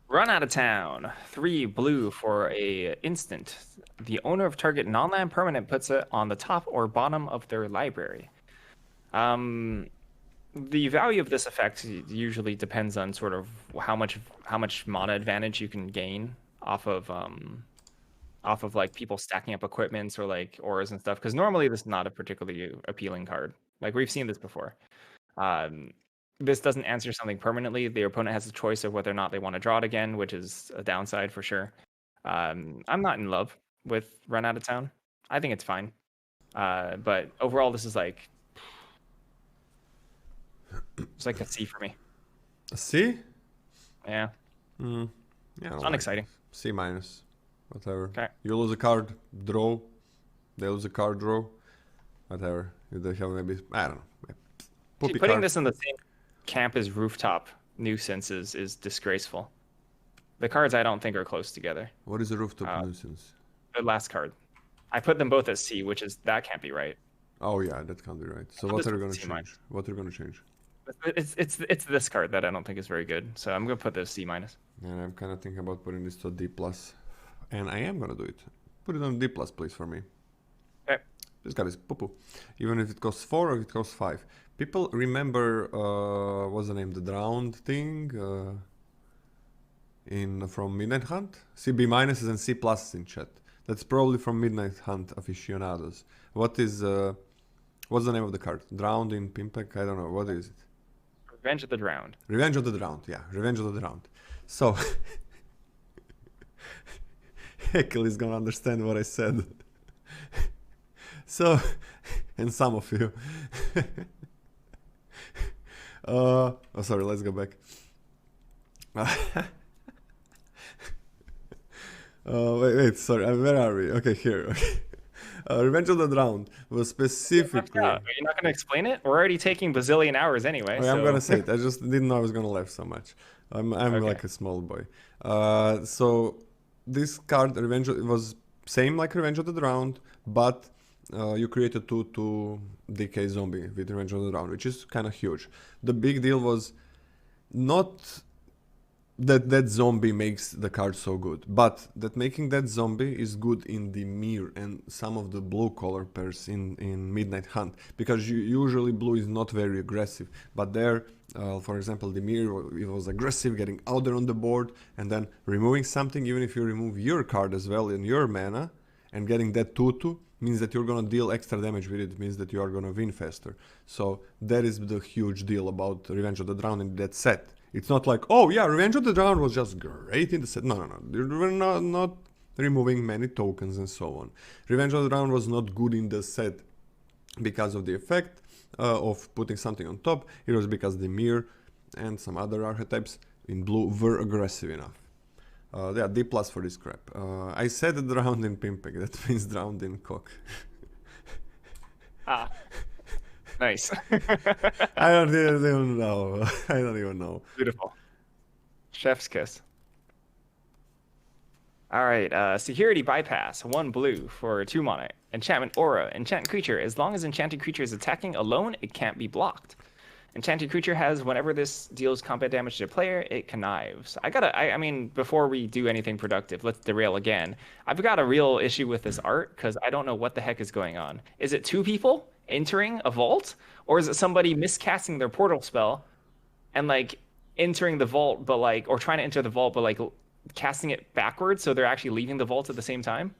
Speaker 1: Run out of town. 3 blue for a instant. The owner of target non-land permanent puts it on the top or bottom of their library. The value of this effect usually depends on sort of how much mana advantage you can gain off of like people stacking up equipments or like auras and stuff. Because normally this is not a particularly appealing card. Like we've seen this before. This doesn't answer something permanently. The opponent has a choice of whether or not they want to draw it again, which is a downside for sure. I'm not in love with Run Out of Town. I think it's fine. But overall, this is like it's like a C for me.
Speaker 2: A C?
Speaker 1: Yeah.
Speaker 2: Yeah,
Speaker 1: It's unexciting.
Speaker 2: C minus. Whatever.
Speaker 1: Okay.
Speaker 2: You lose a card, draw. They lose a card, draw. Whatever. They have maybe, I don't know.
Speaker 1: See, putting this in the same camp as Rooftop Nuisance is disgraceful. The cards I don't think are close together.
Speaker 2: What is a rooftop nuisance?
Speaker 1: The last card. I put them both as C, which is that can't be right.
Speaker 2: Oh yeah, that can't be right. So
Speaker 1: I'll
Speaker 2: what
Speaker 1: just
Speaker 2: are you
Speaker 1: put
Speaker 2: gonna
Speaker 1: C
Speaker 2: change?
Speaker 1: minus.
Speaker 2: What are you gonna change?
Speaker 1: It's this card that I don't think is very good. So I'm gonna put this C minus.
Speaker 2: And I'm kind of thinking about putting this to a D plus, and I am gonna do it. Put it on D plus, please, for me.
Speaker 1: Okay.
Speaker 2: This guy is poo-poo. Even if it costs 4 or if it costs 5. People remember what's the name? The drowned thing from Midnight Hunt. CB minuses and C pluses in chat. That's probably from Midnight Hunt aficionados. What's the name of the card? Drowned in Pimpek? I don't know. What is it?
Speaker 1: Revenge of the Drowned.
Speaker 2: Revenge of the Drowned. Yeah, Revenge of the Drowned. So Hekel is gonna understand what I said. So, and some of you. Oh, sorry, let's go back. Wait, sorry, where are we? Okay, here. Okay. Revenge of the Drowned was specifically...
Speaker 1: Are you not going to explain it? We're already taking bazillion hours anyway.
Speaker 2: Okay,
Speaker 1: so...
Speaker 2: I'm going to say it. I just didn't know I was going to laugh so much. I'm
Speaker 1: Okay.
Speaker 2: like a small boy. So, this card, Revenge, was same like Revenge of the Drowned, but you created 2 DK zombie with Revenge of the Drowned, which is kind of huge. The big deal was not that zombie makes the card so good, but that making that zombie is good in the mirror and some of the blue color pairs in Midnight Hunt, because usually blue is not very aggressive, but there, for example, the mirror, it was aggressive, getting out there on the board and then removing something. Even if you remove your card as well in your mana and getting that 2/2 means that you're gonna deal extra damage with it, means that you are gonna win faster. So that is the huge deal about Revenge of the Drowned in that set. It's not like, oh yeah, Revenge of the Drowned was just great in the set. No. We're not removing many tokens and so on. Revenge of the Drowned was not good in the set because of the effect of putting something on top. It was because the mirror and some other archetypes in blue were aggressive enough. Yeah, D plus for this crap. I said drowned in Pimpek, that means drowned in cock.
Speaker 1: Ah. Nice.
Speaker 2: I don't even know. I don't even know.
Speaker 1: Beautiful. Chef's kiss. All right, security bypass. 1 blue for 2 mana. Enchantment aura. Enchant creature. As long as enchanted creature is attacking alone, it can't be blocked. Enchanted creature has, whenever this deals combat damage to a player, it connives. I mean, before we do anything productive, let's derail again. I've got a real issue with this art because I don't know what the heck is going on. Is it 2 people entering a vault, or is it somebody miscasting their portal spell and like entering the vault, but like, or trying to enter the vault, but like casting it backwards, so they're actually leaving the vault at the same time?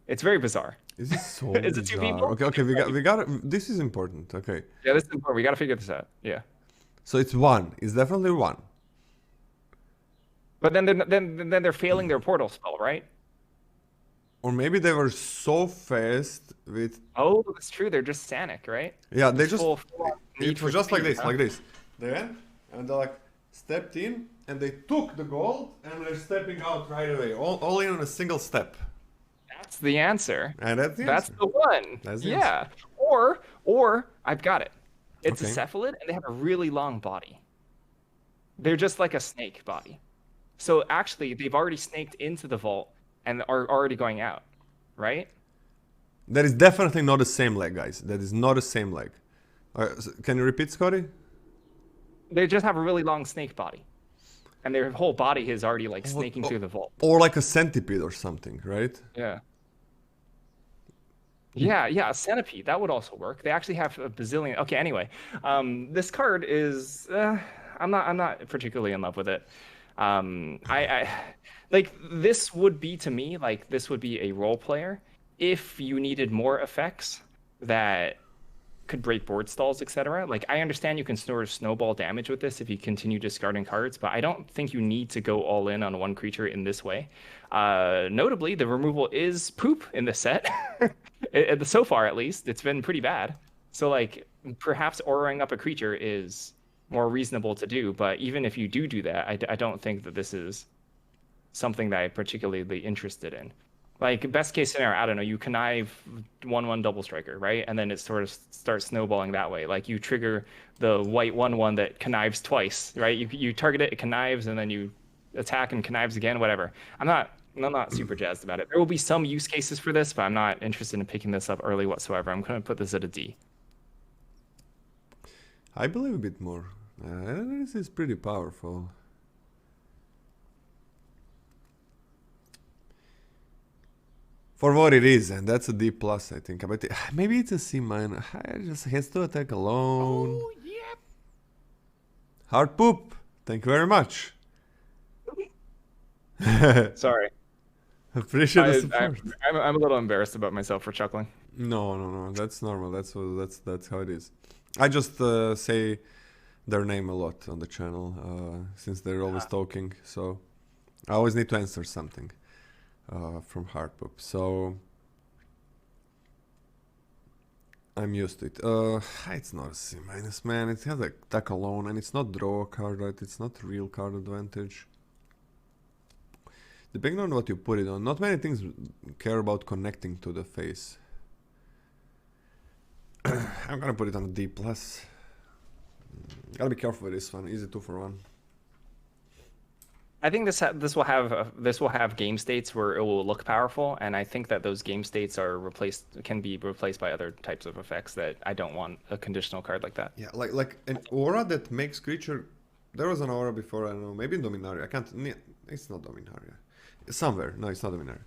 Speaker 1: It's very bizarre.
Speaker 2: Is this so
Speaker 1: Is it 2
Speaker 2: bizarre?
Speaker 1: people?
Speaker 2: Okay, we got this is important. Okay.
Speaker 1: Yeah, this is important. We got to figure this out. Yeah.
Speaker 2: So it's 1. It's definitely 1.
Speaker 1: But then they're failing their portal spell, right?
Speaker 2: Or maybe they were so fast with...
Speaker 1: Oh, that's true. They're just Sanic, right?
Speaker 2: Yeah, they just...
Speaker 1: Full need
Speaker 2: It
Speaker 1: for
Speaker 2: was just like
Speaker 1: speed,
Speaker 2: this,
Speaker 1: huh?
Speaker 2: like this. They went and they like stepped in and they took the gold and they're stepping out right away, all in on a single step.
Speaker 1: That's the answer.
Speaker 2: And that's the
Speaker 1: That's
Speaker 2: answer.
Speaker 1: the one.
Speaker 2: That's the
Speaker 1: Yeah. Or I've got it. It's
Speaker 2: Okay.
Speaker 1: a cephalid and they have a really long body. They're just like a snake body. So actually, they've already snaked into the vault and are already going out, right?
Speaker 2: That is definitely not the same leg, guys. That is not the same leg. Can you repeat, Scotty?
Speaker 1: They just have a really long snake body. And their whole body is already like snaking through the vault.
Speaker 2: Or like a centipede or something, right?
Speaker 1: Yeah. Yeah, a centipede. That would also work. They actually have a bazillion. Okay, anyway. This card is I'm not particularly in love with it. I like this would be to me like this would be a role player if you needed more effects that could break board stalls, etc. Like I understand you can store snowball damage with this if you continue discarding cards, but I don't think you need to go all in on one creature in this way. Notably, the removal is poop in this set. So far, at least, it's been pretty bad. So like perhaps auraing up a creature is more reasonable to do, but even if you do that, I don't think that this is something that I'm particularly interested in. Like best case scenario, I don't know, you connive 1/1 double striker, right? And then it sort of starts snowballing that way. Like you trigger the white 1/1 that connives twice, right? You target it, it connives, and then you attack and connives again, whatever. I'm not super jazzed about it. There will be some use cases for this, but I'm not interested in picking this up early whatsoever. I'm gonna put this at a D.
Speaker 2: I believe a bit more. This is pretty powerful. For what it is, and that's a D plus, I think. But maybe it's a C minus. It just has to attack alone.
Speaker 1: Oh, yeah.
Speaker 2: Hard poop. Thank you very much.
Speaker 1: Sorry.
Speaker 2: Appreciate the support.
Speaker 1: I'm a little embarrassed about myself for chuckling.
Speaker 2: No. That's normal. That's how it is. I just say their name a lot on the channel since they're always talking. So I always need to answer something from hard poop. So I'm used to it. It's not a C minus, man. It has attack alone, and it's not draw a card, right? It's not real card advantage. Depending on what you put it on, not many things care about connecting to the face. I'm gonna put it on a D plus. Gotta be careful with this one. Easy 2 for 1.
Speaker 1: I think this will have game states where it will look powerful, and I think that those game states can be replaced by other types of effects that I don't want a conditional card like that.
Speaker 2: Yeah, like an aura that makes creature. There was an aura before, I don't know, maybe in Dominaria. I can't. It's not Dominaria. Somewhere. No, it's not Dominaria.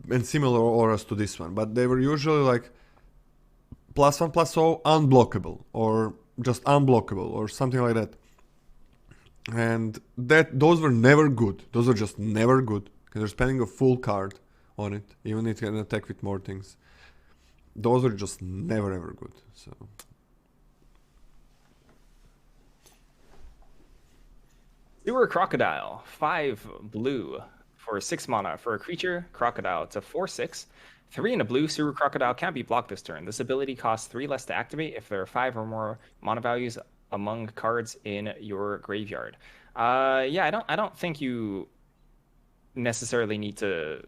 Speaker 2: And similar auras to this one, but they were usually like +1/+0 unblockable, or just unblockable, or something like that. And those were never good. Those are just never good. Because you're spending a full card on it, even if it can attack with more things. Those are just never ever good. So
Speaker 1: Sewer Crocodile, 5 blue for 6 mana for a creature, Crocodile. It's a 4/6. 3 and a blue, Sewer Crocodile can't be blocked this turn. This ability costs 3 less to activate if there are 5 or more mana values among cards in your graveyard. Yeah, I don't think you necessarily need to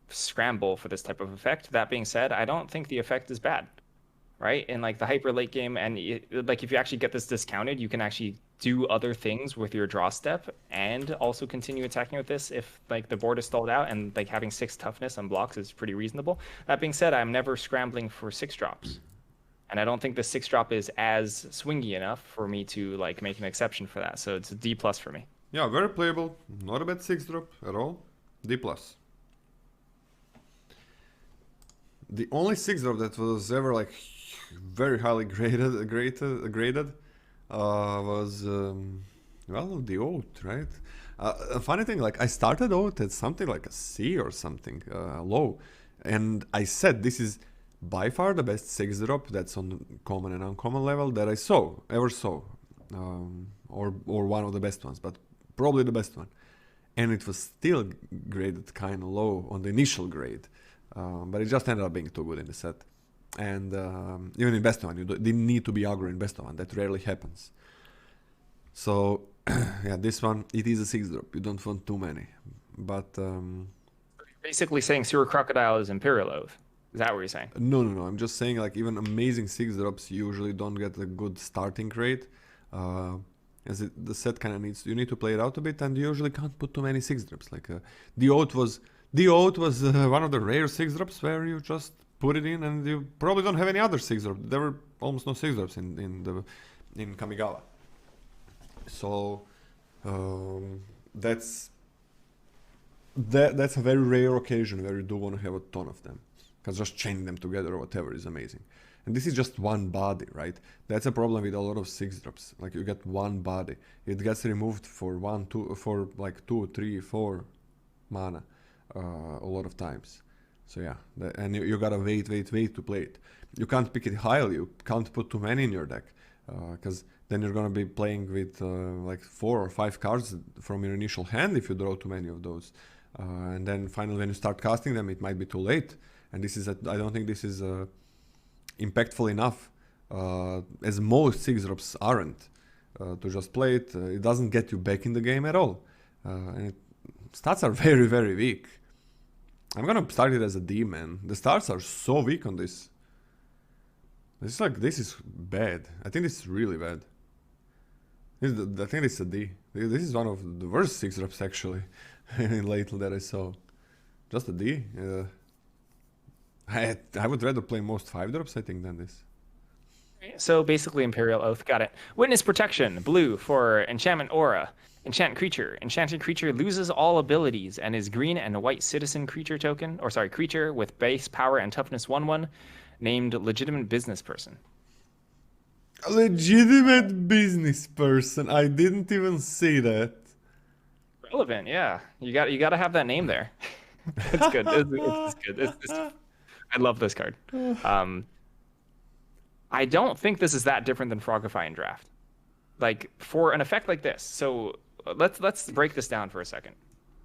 Speaker 1: scramble for this type of effect. That being said, I don't think the effect is bad, right? In like the hyper late game, and like if you actually get this discounted, you can actually do other things with your draw step and also continue attacking with this if like the board is stalled out, and like having 6 toughness on blocks is pretty reasonable. That being said, I'm never scrambling for 6 drops. And I don't think the 6 drop is as swingy enough for me to like make an exception for that. So it's a D plus for me.
Speaker 2: yeah, very playable. Not a bad 6 drop at all. D plus. The only 6 drop that was ever like very highly graded was well, the Oath, right? A funny thing, like I started Oath at something like a C or something low, and I said this is by far the best 6 drop that's on common and uncommon level that I ever saw, or one of the best ones, but probably the best one. And it was still graded kind of low on the initial grade, but it just ended up being too good in the set. And even in best of one, you didn't need to be aggro in best of one. That rarely happens. So yeah, this one, it is a 6-drop. You don't want too many. But
Speaker 1: Basically saying Sewer Crocodile is Imperial Oath. Is that what you're saying?
Speaker 2: no. I'm just saying, like, even amazing 6-drops usually don't get a good starting rate. As the set kind of needs, you need to play it out a bit, and you usually can't put too many 6-drops. Like the Oath was one of the rare 6-drops where you just put it in, and you probably don't have any other 6-drops. There were almost no 6-drops in Kamigawa. So that's a very rare occasion where you do want to have a ton of them, because just chaining them together or whatever is amazing. And this is just one body, right? That's a problem with a lot of 6-drops. Like, you get one body, it gets removed for 2, 3, 4 mana a lot of times. So yeah, and you gotta wait to play it. You can't pick it highly, you can't put too many in your deck, because then you're gonna be playing with like 4 or 5 cards from your initial hand if you draw too many of those. And then finally, when you start casting them, it might be too late. And I don't think this is impactful enough, as most 6-drops aren't, to just play it. It doesn't get you back in the game at all. And stats are very, very weak. I'm gonna start it as a D, man. The stats are so weak on this. This is bad. I think this is really bad. I think this is a D. This is one of the worst 6-drops actually lately that I saw. Just a D. I would rather play most 5-drops, I think, than this.
Speaker 1: So basically Imperial Oath, got it. Witness Protection, blue for Enchantment Aura. Enchant creature. Enchanted creature loses all abilities and is green and a white citizen creature creature with base power and toughness 1/1, named Legitimate Business Person.
Speaker 2: A legitimate business person. I didn't even see that.
Speaker 1: Relevant, yeah. You got to have that name there. It's good. It's good. I love this card. I don't think this is that different than Frogify in Draft. Like, for an effect like this. So let's break this down for a second.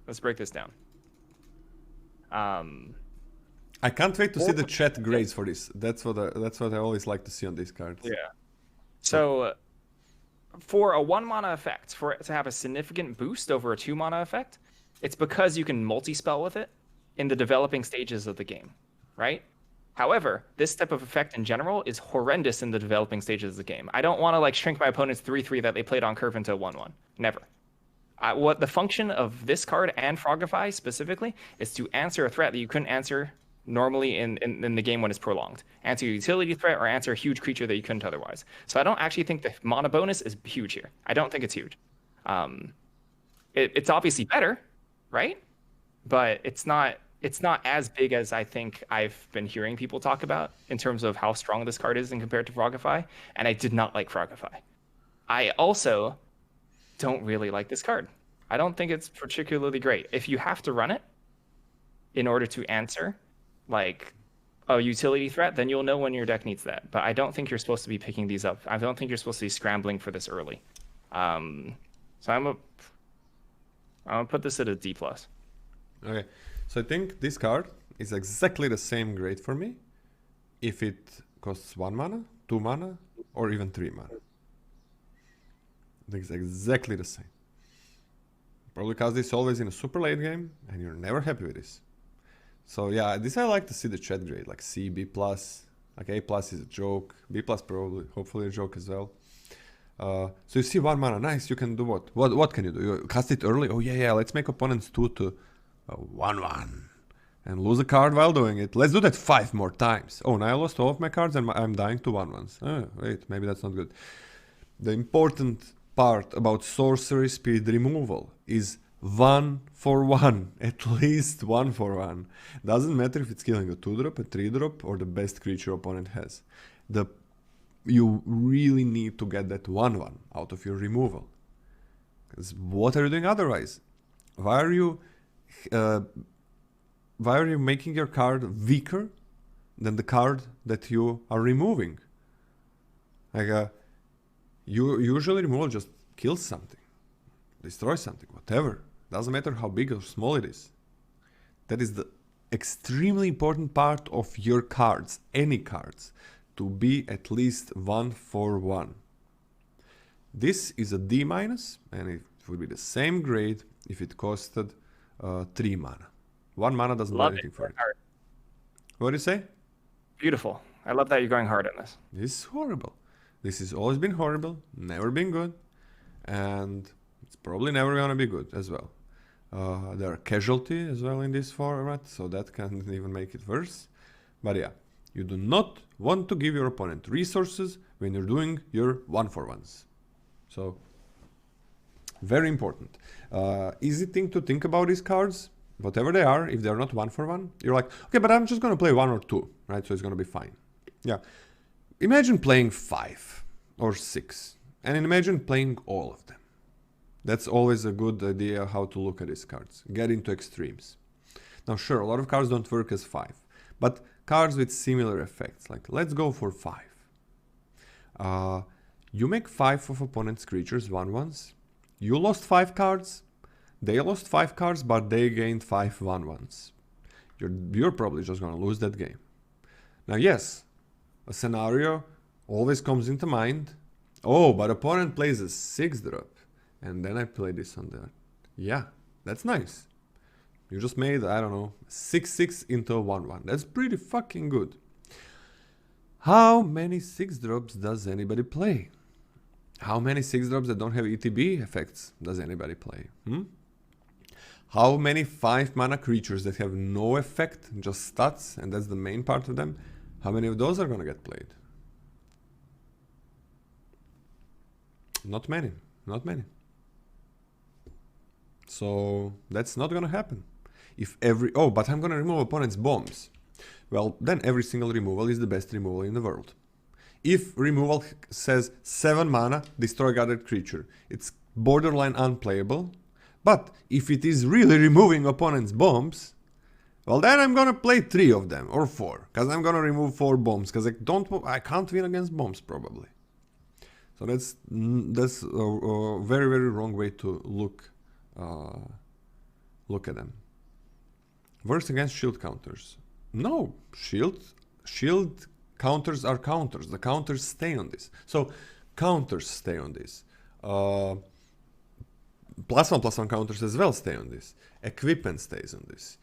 Speaker 1: Let's break this down.
Speaker 2: I can't wait to see the chat grades for this. That's what I always like to see on these cards.
Speaker 1: Yeah. So for a 1-mana effect, for it to have a significant boost over a 2-mana effect, it's because you can multi-spell with it in the developing stages of the game, right? However, this type of effect in general is horrendous in the developing stages of the game. I don't want to like shrink my opponent's 3/3 that they played on curve into a 1/1. Never. What the function of this card and Frogify specifically is to answer a threat that you couldn't answer normally in the game when it's prolonged. Answer a utility threat or answer a huge creature that you couldn't otherwise. So I don't actually think the mana bonus is huge here. I don't think it's huge. It's obviously better, right? But it's not as big as I think I've been hearing people talk about in terms of how strong this card is in compared to Frogify, and I did not like Frogify. I also don't really like this card. I don't think it's particularly great. If you have to run it in order to answer like a utility threat, then you'll know when your deck needs that. But I don't think you're supposed to be picking these up. I don't think you're supposed to be scrambling for this early. So I'm gonna put this at a D+.
Speaker 2: Okay. So I think this card is exactly the same grade for me if it costs 1 mana, 2 mana, or even 3 mana. I think it's exactly the same. Probably because this always in a super late game and you're never happy with this. So yeah, this I like to see the chat grade, like C, B+, like A+ is a joke, B+ probably, hopefully a joke as well. So you see 1 mana, nice, you can do what? What can you do? You cast it early? Oh yeah, let's make opponents 2 to 1/1 and lose a card while doing it. Let's do that 5 more times. Oh, now I lost all of my cards and I'm dying to 1/1s. Oh, wait, maybe that's not good. The important part about sorcery speed removal is 1/1, at least 1/1. Doesn't matter if it's killing a 2-drop, a 3-drop, or the best creature opponent has. You really need to get that 1/1 out of your removal. Because what are you doing otherwise? Why are you making your card weaker than the card that you are removing? Like, usually removal just kills something, destroys something, whatever. Doesn't matter how big or small it is. That is the extremely important part of your cards, any cards, to be at least 1/1. This is a D minus, and it would be the same grade if it costed 3 mana. 1 mana doesn't do
Speaker 1: Love
Speaker 2: anything
Speaker 1: it.
Speaker 2: for it.
Speaker 1: Hard.
Speaker 2: What do you say?
Speaker 1: Beautiful. I love that you're going hard on this.
Speaker 2: This is horrible. This has always been horrible, never been good, and it's probably never gonna be good as well. There are casualty as well in this format, so that can even make it worse. But yeah, you do not want to give your opponent resources when you're doing your 1/1s. So, very important. Easy thing to think about these cards, whatever they are, if they're not 1/1, you're like, okay, but I'm just gonna play 1 or 2, right? So it's gonna be fine. Yeah. Imagine playing 5 or 6, and imagine playing all of them. That's always a good idea how to look at these cards. Get into extremes. Now, sure, a lot of cards don't work as 5, but cards with similar effects, like let's go for 5. You make 5 of opponent's creatures 1/1s. You lost 5 cards. They lost 5 cards, but they gained 5 1/1s. You're probably just gonna lose that game. Now, yes, a scenario always comes into mind. Oh, but opponent plays a 6-drop. And then I play this on that. Yeah, that's nice. You just made, I don't know, 6/6 into a 1/1. That's pretty fucking good. How many 6-drops does anybody play? How many 6-drops that don't have ETB effects does anybody play? How many 5-mana creatures that have no effect, just stats, and that's the main part of them? How many of those are gonna get played? Not many. Not many. So that's not gonna happen. If every... Oh, but I'm gonna remove opponent's bombs. Well, then every single removal is the best removal in the world. If removal says 7 mana, destroy gathered creature, it's borderline unplayable. But if it is really removing opponent's bombs, well, then I'm gonna play 3 of them, or 4. Because I'm gonna remove 4 bombs, because I can't win against bombs, probably. So that's a very, very wrong way to look at them. Works against shield counters. No, shield counters are counters. The counters stay on this. So counters stay on this. +1/+1 counters as well stay on this. Equipment stays on this.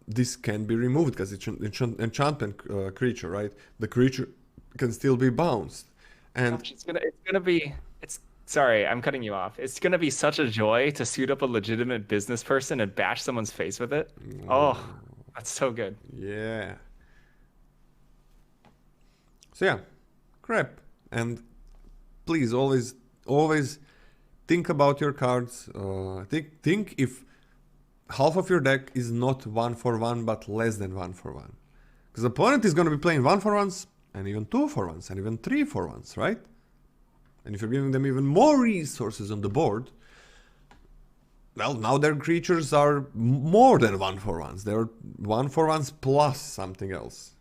Speaker 2: This can be removed because it's an enchantment creature, right? The creature can still be bounced. And
Speaker 1: Gosh, sorry, I'm cutting you off. It's gonna be such a joy to suit up a legitimate business person and bash someone's face with it. Oh, that's so good.
Speaker 2: yeah. So yeah, crap. And please always think about your cards. Think if half of your deck is not 1/1 but less than 1/1. Because the opponent is gonna be playing 1/1s and even 2/1s and even 3/1s, right? And if you're giving them even more resources on the board, well, now their creatures are more than 1/1s. They're 1/1s plus something else.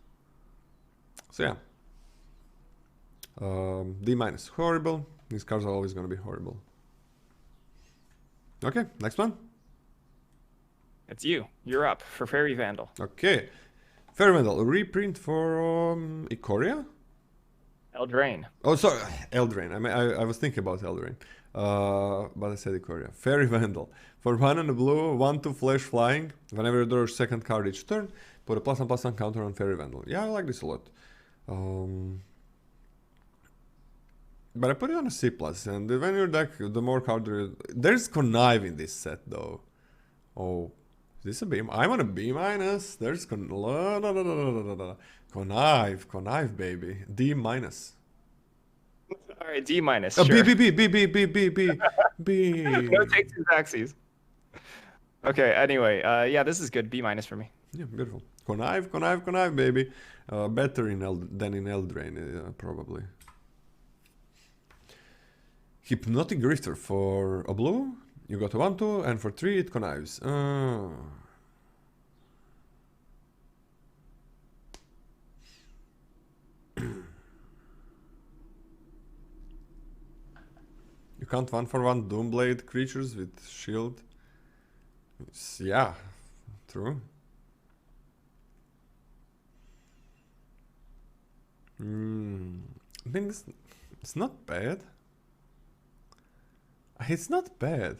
Speaker 2: So yeah. D minus, horrible. These cards are always going to be horrible. Okay, next one.
Speaker 1: It's you. You're up for Fairy Vandal.
Speaker 2: Okay. Fairy Vandal, a reprint for Ikoria?
Speaker 1: Eldraine.
Speaker 2: Oh, sorry, Eldraine. I was thinking about Eldraine. But I said Ikoria. Fairy Vandal. For 1 and a blue, 1/2 flash flying. Whenever you draw your second card each turn, put a +1/+1 counter on Fairy Vandal. Yeah, I like this a lot. But I put it on a C+, and when your deck, the more card... There's Connive in this set, though. Oh, is this a B? I'm on a B minus. There's Connive, baby. D minus.
Speaker 1: All right, D minus.
Speaker 2: B.
Speaker 1: No takes two backsies. Okay. Anyway, yeah, this is good. B minus for me.
Speaker 2: Yeah, beautiful. Connive, baby. Better than in Eldraine, probably. Hypnotic Grifter for a blue. You got a 1/2, and for 3 it connives. You can't 1/1 Doomblade creatures with shield. Yeah, true. I think it's not bad. It's not bad.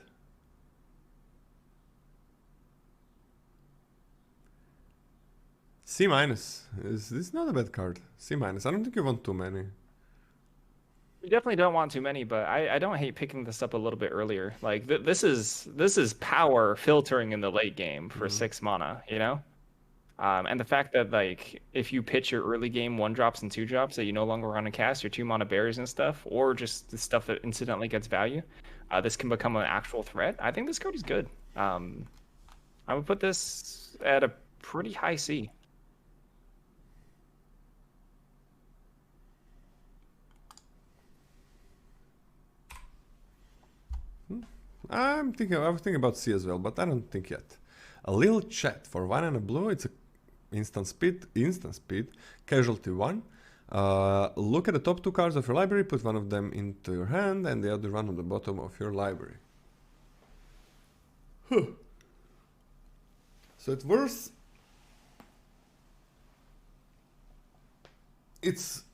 Speaker 2: C minus. This is not a bad card. C minus. I don't think you want too many.
Speaker 1: You definitely don't want too many, but I don't hate picking this up a little bit earlier. Like this is power filtering in the late game for 6 mana, you know? And the fact that like if you pitch your early game 1-drops and 2-drops that you no longer want to cast, your 2 mana berries and stuff, or just the stuff that incidentally gets value, this can become an actual threat. I think this card is good. I would put this at a pretty high C.
Speaker 2: I was thinking about C as well, but I don't think yet. A little chat for 1 and a blue. It's a instant speed, casualty 1. Look at the top 2 cards of your library, put one of them into your hand and the other one on the bottom of your library. So it's worth... It's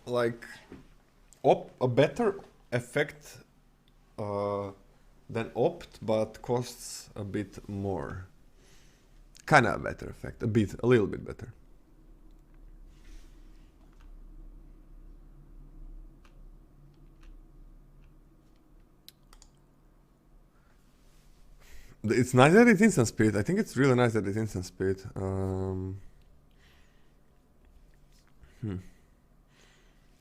Speaker 2: like a better effect than opt, but costs a bit more. Kinda a better effect, a little bit better. It's nice that it's instant speed. I think it's really nice that it's instant speed.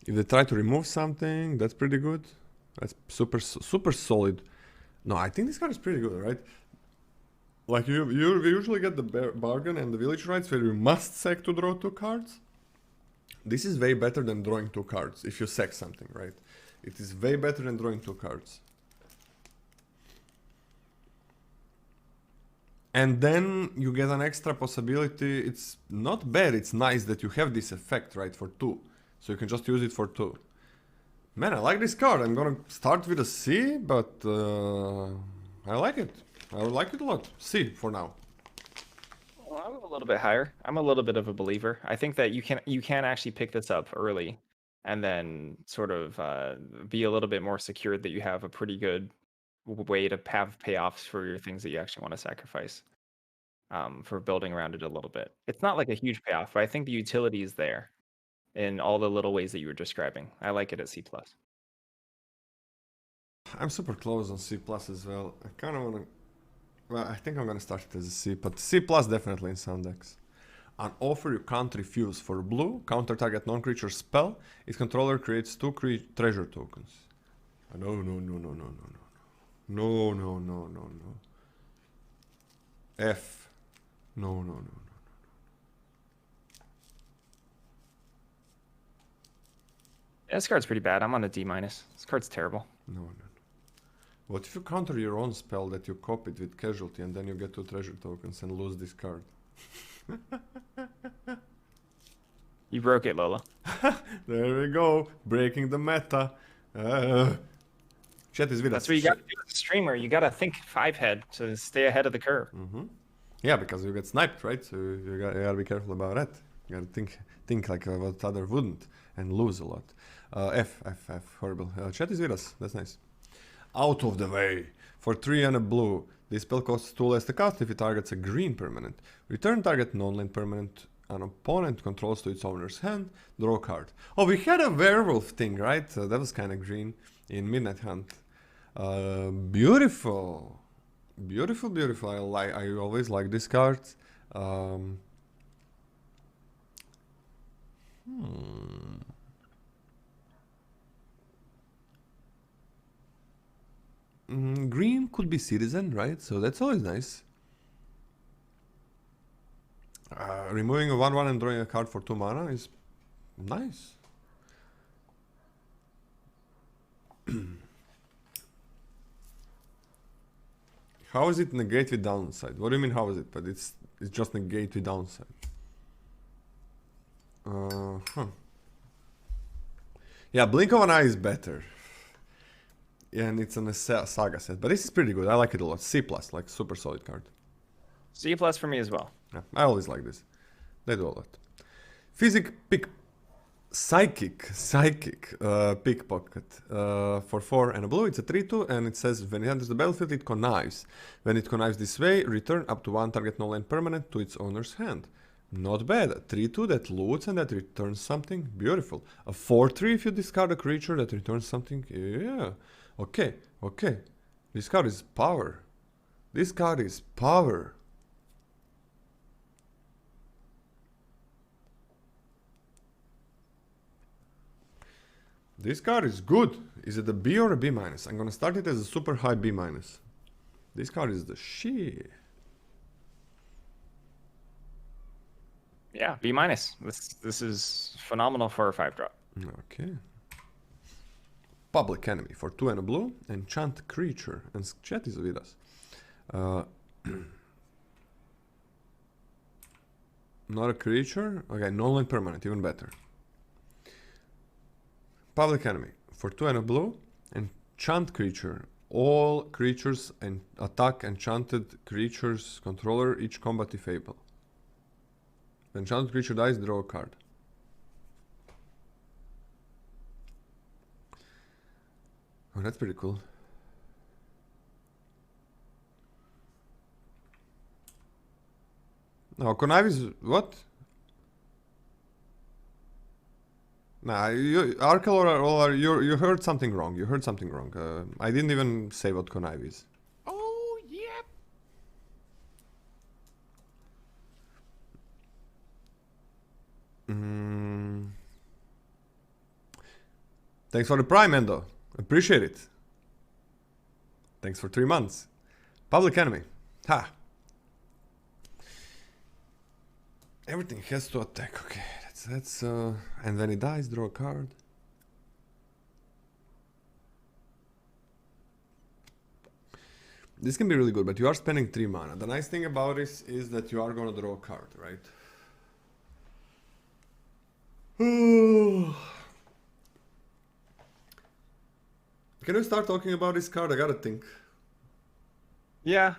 Speaker 2: If they try to remove something, that's pretty good. That's super solid. No, I think this card is pretty good, right? Like you usually get the bargain and the village rights where you must sack to draw 2 cards. This is way better than drawing 2 cards if you sack something, right? It is way better than drawing 2 cards. And then you get an extra possibility. It's not bad, it's nice that you have this effect, right, for 2. So you can just use it for 2. Man, I like this card. I'm gonna start with a C, but I like it. I would like it a lot. C for now.
Speaker 1: Well, I'm a little bit higher. I'm a little bit of a believer. I think that you can actually pick this up early, and then sort of be a little bit more secured that you have a pretty good way to have payoffs for your things that you actually want to sacrifice. For building around it a little bit. It's not like a huge payoff, but I think the utility is there in all the little ways that you were describing. I like it at C+.
Speaker 2: I'm super close on C+ as well. I kind of want to... Well, I think I'm going to start it as a C, but C+ definitely in some decks. An offer you can't refuse. For blue, counter target non-creature spell. Its controller creates 2 treasure tokens. No. F. No.
Speaker 1: Yeah, this card's pretty bad. I'm on a D-. This card's terrible.
Speaker 2: No. What if you counter your own spell that you copied with casualty and then you get 2 treasure tokens and lose this card?
Speaker 1: You broke it, Lola.
Speaker 2: There we go, breaking the meta. Chat is with us.
Speaker 1: That's what you gotta do as a streamer. You gotta think 5-head to stay ahead of the curve.
Speaker 2: Yeah, because you get sniped, right? So you gotta be careful about that. You gotta think like what other wouldn't and lose a lot. F, horrible. Chat is with us, that's nice. Out of the way. For 3 and a blue, this spell costs 2 less to cast if it targets a green permanent. Return target non-land permanent an opponent controls to its owner's hand, draw a card. Oh, we had a werewolf thing, right? That was kind of green in Midnight Hunt. Beautiful. Beautiful. I always like this card. Green could be citizen, right? So that's always nice. Removing a 1/1 and drawing a card for 2 mana is nice. How is it negate with downside? What do you mean how is it? But it's just negate with downside. Yeah, Blink of an Eye is better. Yeah, and it's on a saga set, but this is pretty good. I like it a lot. C+, like super solid card.
Speaker 1: C+ for me as well.
Speaker 2: Yeah, I always like this. They do a lot. Physic pick Psychic, pickpocket. For 4 and a blue, it's a 3/2, and it says when it enters the battlefield, it connives. When it connives this way, return up to 1 target non-land permanent to its owner's hand. Not bad. A 3/2 that loots and that returns something. Beautiful. A 4/3 if you discard a creature that returns something. Yeah. Okay. This card is power. This card is power. This card is good. Is it a B or a B minus? I'm gonna start it as a super high B minus. This card is the shit.
Speaker 1: Yeah, B minus. This is phenomenal for a 5-drop.
Speaker 2: Okay. Public Enemy for 2 and a blue. Enchant creature. And chat is with us. Not a creature. Okay, non-land permanent, even better. Public Enemy for 2 and a blue. Enchant creature. All creatures and attack enchanted creatures controller each combat if able. When enchanted creature dies, draw a card. Oh, that's pretty cool. Now, connive is what? Nah, you heard something wrong. You heard something wrong. I didn't even say what connive is.
Speaker 1: Oh, yeah.
Speaker 2: Thanks for the prime, Endo. Appreciate it. Thanks for 3 months. Public Enemy. Ha. Everything has to attack. Okay, that's and when he dies, draw a card. This can be really good, but you are spending 3 mana. The nice thing about this is that you are gonna draw a card, right? Can we start talking about this card? I gotta think.
Speaker 1: Yeah,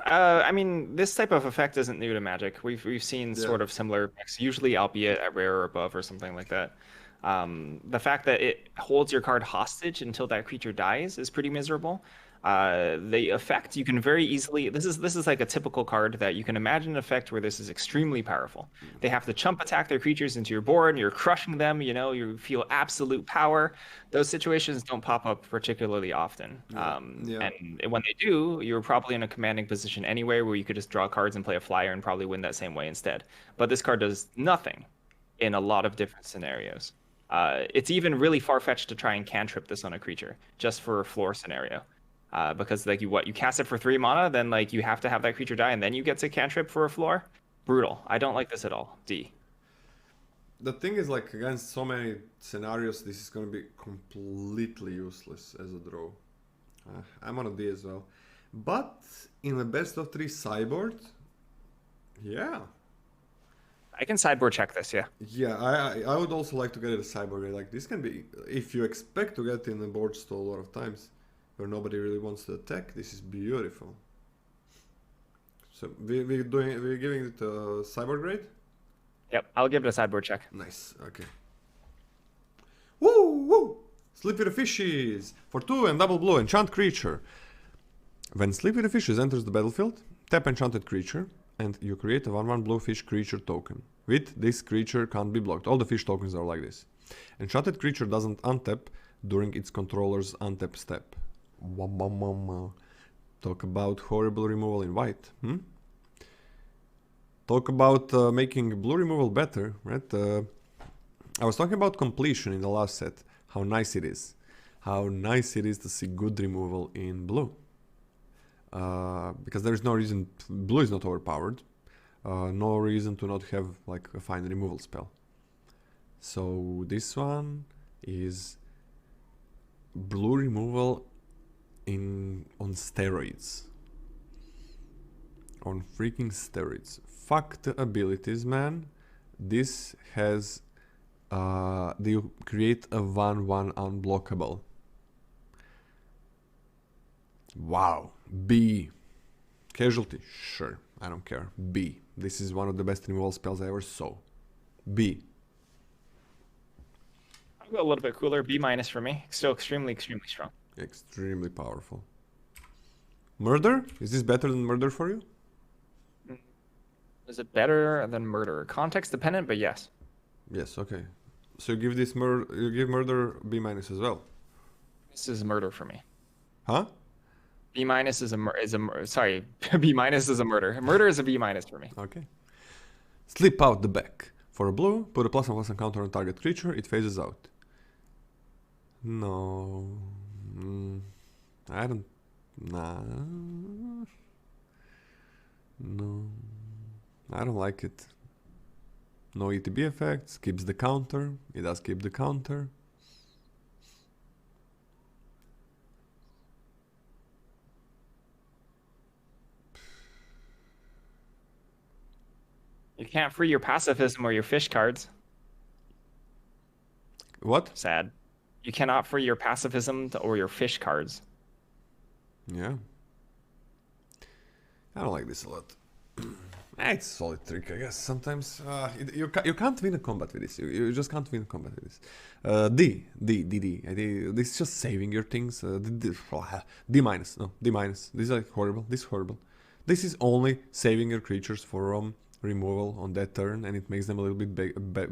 Speaker 1: I mean, this type of effect isn't new to Magic. We've seen sort of similar effects, usually albeit at rare or above or something like that. The fact that it holds your card hostage until that creature dies is pretty miserable. The effect you can very easily this is like a typical card that you can imagine an effect where this is extremely powerful. They have to chump attack their creatures into your board and you're crushing them, you know, you feel absolute power. Those situations don't pop up particularly often. And when they do, you're probably in a commanding position anyway where you could just draw cards and play a flyer and probably win that same way instead. But this card does nothing in a lot of different scenarios. It's even really far-fetched to try and cantrip this on a creature just for a floor scenario. Because like you cast it for 3 mana, then like you have to have that creature die, and then you get to cantrip for a floor. Brutal. I don't like this at all. D.
Speaker 2: The thing is, like, against so many scenarios, this is gonna be completely useless as a draw. I'm on a D as well, but in the best of 3 sideboard, yeah.
Speaker 1: I can sideboard check this, yeah.
Speaker 2: Yeah, I would also like to get it a sideboard. Like, this can be, if you expect to get in the board stall a lot of times, where nobody really wants to attack, this is beautiful. So we're giving it a sideboard grade?
Speaker 1: Yep, I'll give it a sideboard check.
Speaker 2: Nice, okay. Woo! Sleep with the Fishes! For 2 and double blue, enchant creature. When Sleep with the Fishes enters the battlefield, tap enchanted creature, and you create a 1/1 blue fish creature token. With this creature can't be blocked. All the fish tokens are like this. Enchanted creature doesn't untap during its controller's untap step. Talk about horrible removal in white. Talk about making blue removal better, right? I was talking about completion in the last set. How nice it is. How nice it is to see good removal in blue. Because there is no reason... Blue is not overpowered. No reason to not have like a fine removal spell. So this one is blue removal on steroids. On freaking steroids. Fuck the abilities, man. This has you create a 1/1 unblockable. Wow. B. Casualty? Sure. I don't care. B. This is one of the best removal spells I ever saw. B.
Speaker 1: I'll go a little bit cooler. B minus for me. Still extremely, extremely strong.
Speaker 2: Extremely powerful. Murder? Is this better than murder for you?
Speaker 1: Is it better than murder? Context dependent, but yes.
Speaker 2: Yes, okay. So you give this you give murder B minus as well.
Speaker 1: This is murder for me.
Speaker 2: Huh?
Speaker 1: B minus is sorry, B minus is a murder. Murder is a B minus for me.
Speaker 2: Okay. Slip out the back. For a blue, put a +1/+1 counter on target creature, it phases out. No. I don't... Nah. No. I don't like it. No ETB effects, keeps the counter. It does keep the counter.
Speaker 1: You can't free your pacifism or your fish cards.
Speaker 2: What?
Speaker 1: Sad. You cannot free your pacifism or your fish cards.
Speaker 2: Yeah. I don't like this a lot. It's a solid trick, I guess. Sometimes you can't win a combat with this. You just can't win a combat with this. D. This is just saving your things. D minus. No, D minus. This is like horrible. This is horrible. This is only saving your creatures for removal on that turn, and it makes them a little bit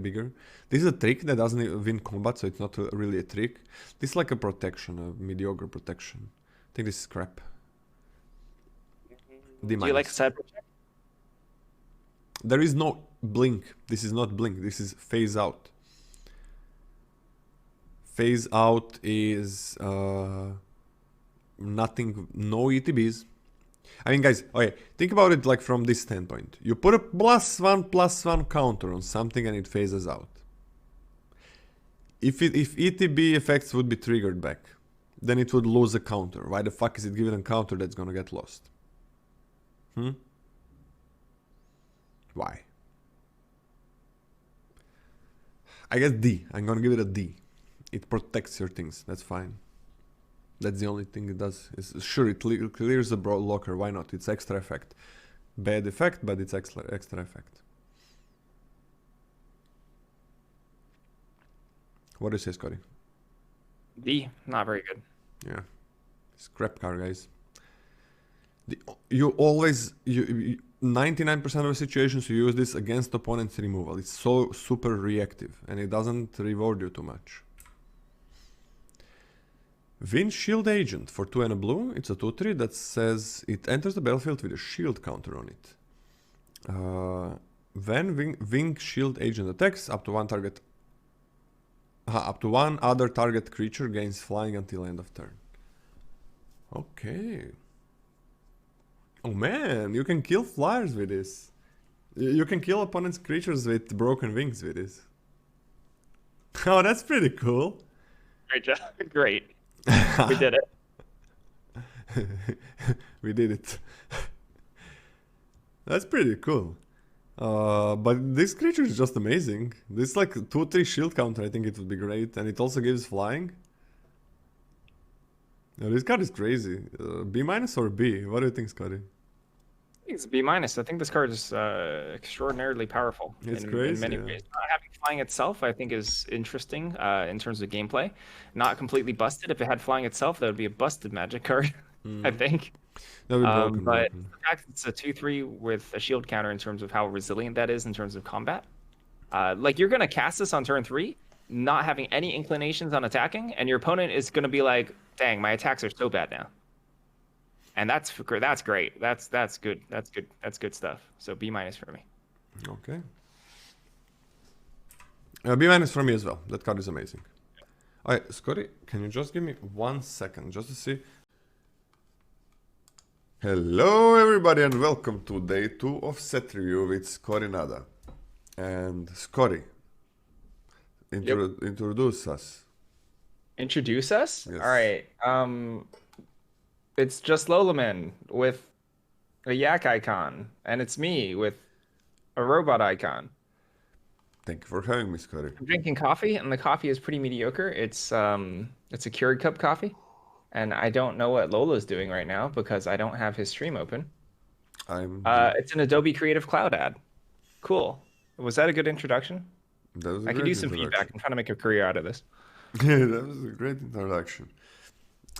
Speaker 2: bigger. This is a trick that doesn't win combat, so it's not really a trick. This is like a protection, a mediocre protection. I think this is crap. D minus.
Speaker 1: Do you like side project?
Speaker 2: There is no blink. This is not blink. This is phase out. Phase out is nothing, no ETBs. I mean, guys, okay, think about it like from this standpoint. You put a +1/+1 counter on something and it phases out. If ETB effects would be triggered back, then it would lose a counter. Why the fuck is it given a counter that's gonna get lost? Why? I guess D. I'm gonna give it a D. It protects your things. That's fine. That's the only thing it does. Sure, it clears the blocker. Why not? It's extra effect. Bad effect, but it's extra effect. What do you say, Scotty?
Speaker 1: D. Not very good.
Speaker 2: Yeah. Scrap car, guys. You always... 99% of the situations you use this against opponent's removal. It's so super reactive and it doesn't reward you too much. Windshield Agent for 2 and a blue. It's a 2/3 that says it enters the battlefield with a shield counter on it. When Windshield Agent attacks, up to one other target creature gains flying until end of turn. Okay. Oh man, you can kill flyers with this. You can kill opponent's creatures with broken wings with this. Oh, that's pretty cool.
Speaker 1: Great job. Great. We did it.
Speaker 2: We did it. That's pretty cool. But this creature is just amazing. This like 2/3 shield counter, I think it would be great. And it also gives flying. Now, this card is crazy. B minus or B? What do you think, Scotty?
Speaker 1: I think it's B minus. I think this card is extraordinarily powerful in many ways. Not having flying itself, I think, is interesting in terms of gameplay. Not completely busted. If it had flying itself, that would be a busted Magic card, I think.
Speaker 2: That would be broken,
Speaker 1: but
Speaker 2: broken.
Speaker 1: the fact it's a 2/3 with a shield counter in terms of how resilient that is in terms of combat. Like, you're going to cast this on turn 3, not having any inclinations on attacking, and your opponent is going to be like, dang, my attacks are so bad now. And that's great. That's good. That's good stuff. So B minus for me.
Speaker 2: Okay. B minus for me as well. That card is amazing. Alright, Scotty, can you just give me 1 second just to see? Hello everybody and welcome to day 2 of set review with Scotty Nada. And Scotty, introduce us.
Speaker 1: Introduce us?
Speaker 2: Yes.
Speaker 1: All right. It's justlolaman with a yak icon, and it's me with a robot icon.
Speaker 2: Thank you for having me, Scotty.
Speaker 1: I'm drinking coffee, and the coffee is pretty mediocre. It's a Keurig cup coffee, and I don't know what Lola's doing right now because I don't have his stream open.
Speaker 2: I'm
Speaker 1: It's an Adobe Creative Cloud ad. Cool. Was that a good introduction?
Speaker 2: That was a
Speaker 1: I could
Speaker 2: great
Speaker 1: use some feedback.
Speaker 2: introduction.
Speaker 1: I'm trying to make a career out of this.
Speaker 2: That was a great introduction.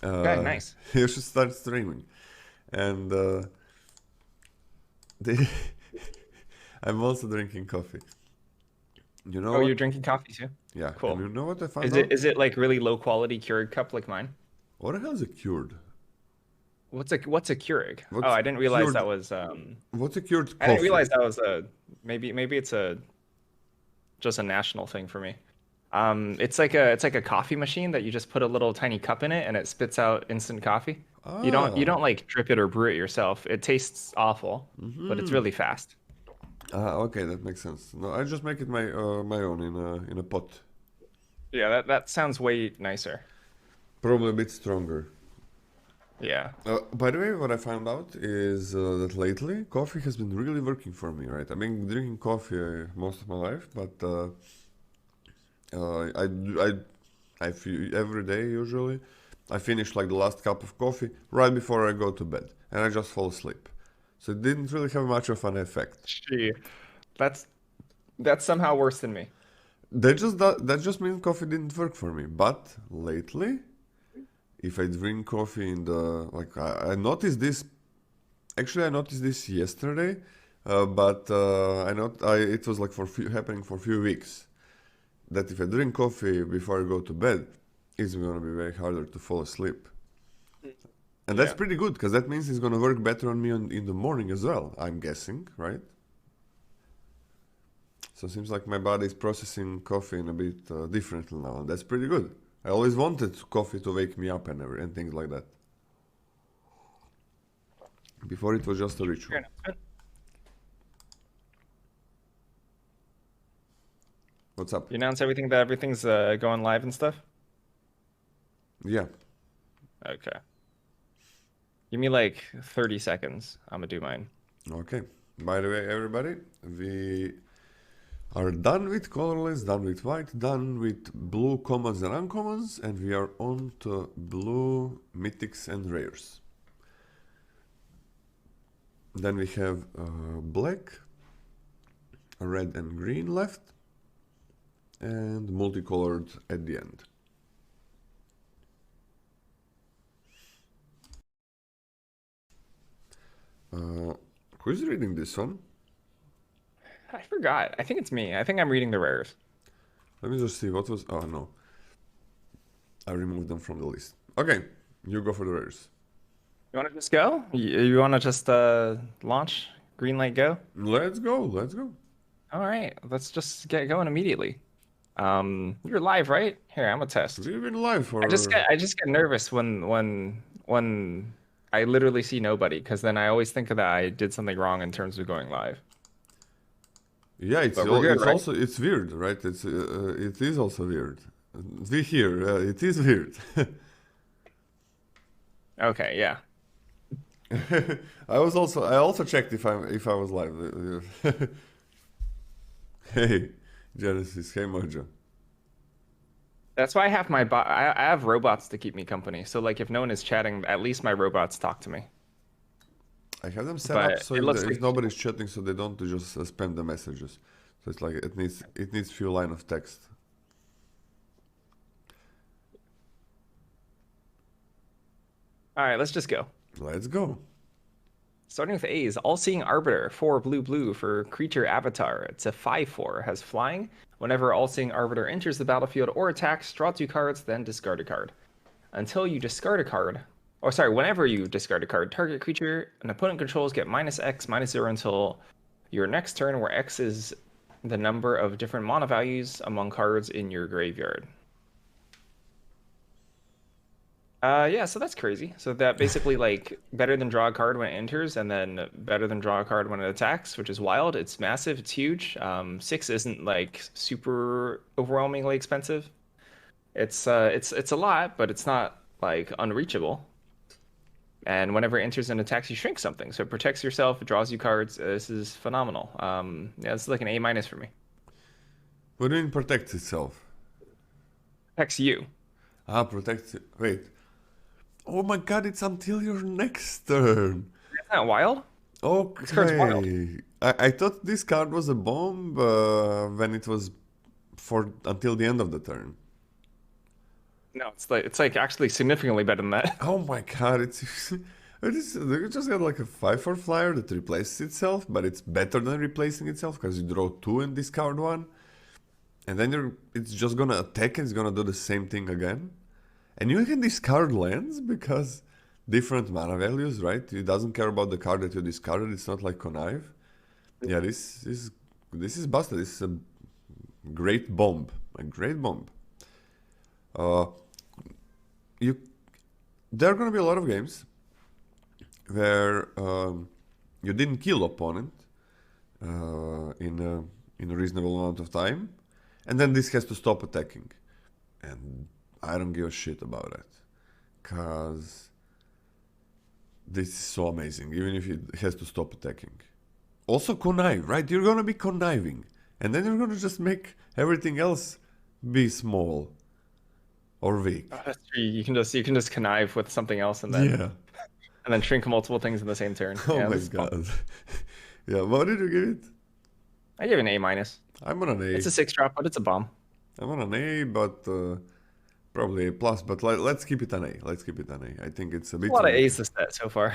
Speaker 1: Okay, nice.
Speaker 2: You should start streaming. And they I'm also drinking coffee. You know
Speaker 1: Oh,
Speaker 2: what?
Speaker 1: you're drinking coffee too?
Speaker 2: Yeah,
Speaker 1: Cool.
Speaker 2: and you know what I found
Speaker 1: Is
Speaker 2: out?
Speaker 1: it like really low quality Keurig cup like mine?
Speaker 2: What the hell is a cured?
Speaker 1: What's a Keurig? Oh,
Speaker 2: What's
Speaker 1: I didn't realize
Speaker 2: cured?
Speaker 1: that was
Speaker 2: What's a cured
Speaker 1: I didn't
Speaker 2: coffee?
Speaker 1: realize that was a maybe it's a just a national thing for me. It's like a coffee machine that you just put a little tiny cup in it and it spits out instant coffee. You
Speaker 2: Ah,
Speaker 1: don't like drip it or brew it yourself. It tastes awful, but it's really fast.
Speaker 2: okay, that makes sense. No, I just make it my own in a pot.
Speaker 1: Yeah, that sounds way nicer.
Speaker 2: Probably a bit stronger.
Speaker 1: Yeah.
Speaker 2: By the way, what I found out is that lately coffee has been really working for me, right? I've been drinking coffee most of my life, but I feel every day usually I finish like the last cup of coffee right before I go to bed, and I just fall asleep. So it didn't really have much of an effect.
Speaker 1: Gee, that's that's somehow worse than me.
Speaker 2: That just means coffee didn't work for me. But lately, if I drink coffee in the like I noticed this. Actually, I noticed this yesterday, but it was like happening for a few weeks. That if I drink coffee before I go to bed, it's gonna be very harder to fall asleep. And that's
Speaker 1: Yeah.
Speaker 2: pretty good because that means it's gonna work better on me in the morning as well. I'm guessing, right? So it seems like my body is processing coffee in a bit differently now, and that's pretty good. I always wanted coffee to wake me up and things like that. Before it was just a ritual.
Speaker 1: Your announcement?
Speaker 2: What's up?
Speaker 1: You announce everything that everything's going live and stuff?
Speaker 2: Yeah.
Speaker 1: Okay. Give me like 30 seconds. I'm gonna do mine.
Speaker 2: Okay. By the way, everybody, we are done with colorless, done with white, done with blue commons and uncommons, and we are on to blue mythics and rares. Then we have black, red and green left, and multicolored at the end. Who is reading this one?
Speaker 1: I forgot. I think it's me. I think I'm reading the rares.
Speaker 2: Let me just see what was. Oh no, I removed them from the list. Okay, you go for the rares.
Speaker 1: You want to just go? You want to just launch? Green light go?
Speaker 2: Let's go. Let's go.
Speaker 1: All right. Let's just get going immediately. You're live, right? Here, I'm gonna test.
Speaker 2: We've been live for.
Speaker 1: I just get nervous when I literally see nobody, because then I always think that I did something wrong in terms of going live.
Speaker 2: Yeah,
Speaker 1: But we're good,
Speaker 2: it's
Speaker 1: right?
Speaker 2: also it's weird, right? It is also weird. We hear it is weird.
Speaker 1: Okay, yeah.
Speaker 2: I also checked if I was live. Hey, Genesis. Hey, Mojo.
Speaker 1: That's why I have my bot. I have robots to keep me company. So like, if no one is chatting, at least my robots talk to me.
Speaker 2: I have them set
Speaker 1: But
Speaker 2: up so
Speaker 1: it looks
Speaker 2: if
Speaker 1: like
Speaker 2: nobody's chatting, so they don't just spam the messages. So it's like it needs few line of text.
Speaker 1: all right. Let's just go.
Speaker 2: Let's go.
Speaker 1: Starting with A's, All-Seeing Arbiter, 4 blue for creature avatar. It's a 5/4, has flying. Whenever All-Seeing Arbiter enters the battlefield or attacks, draw 2 cards, then discard a card. Until you discard a card, or sorry, whenever you discard a card, target creature an opponent controls get -X, -0 until your next turn, where X is the number of different mana values among cards in your graveyard. Yeah, so that's crazy. So that basically like better than draw a card when it enters, and then better than draw a card when it attacks, which is wild. It's massive. It's huge. 6 isn't like super overwhelmingly expensive. It's a lot, but it's not like unreachable. And whenever it enters and attacks, you shrink something. So it protects yourself, it draws you cards. This is phenomenal. Yeah, this is like an A- for me.
Speaker 2: What do you mean protects itself?
Speaker 1: Protects you.
Speaker 2: Ah, protects. Wait. Oh my god, it's until your next turn.
Speaker 1: Isn't that wild? This card's wild.
Speaker 2: Okay. I thought this card was a bomb when it was for until the end of the turn.
Speaker 1: No, it's like actually significantly better than that.
Speaker 2: Oh my god, they just got like a 5/4 flyer that replaces itself, but it's better than replacing itself because you draw 2 and discard 1. And then it's just gonna attack and it's gonna do the same thing again. And you can discard lands because different mana values, right? It doesn't care about the card that you discarded. It's not like Connive. Yeah, this is busted. This is a great bomb. A great bomb. There are gonna be a lot of games where you didn't kill opponent in a reasonable amount of time, and then this has to stop attacking, and I don't give a shit about it, cause this is so amazing. Even if it has to stop attacking. Also connive, right? You're gonna be conniving, and then you're gonna just make everything else be small or weak.
Speaker 1: Oh, that's true. You can just connive with something else and then shrink multiple things in the same turn.
Speaker 2: Oh
Speaker 1: yeah,
Speaker 2: my god. Yeah, what did you give it?
Speaker 1: I give it an A-.
Speaker 2: I'm on an A.
Speaker 1: It's a 6-drop, but it's a bomb.
Speaker 2: I'm on an A, but probably A+, but let's keep it an A. Let's keep it an A. I think it's a bit...
Speaker 1: A lot of A's this set so far.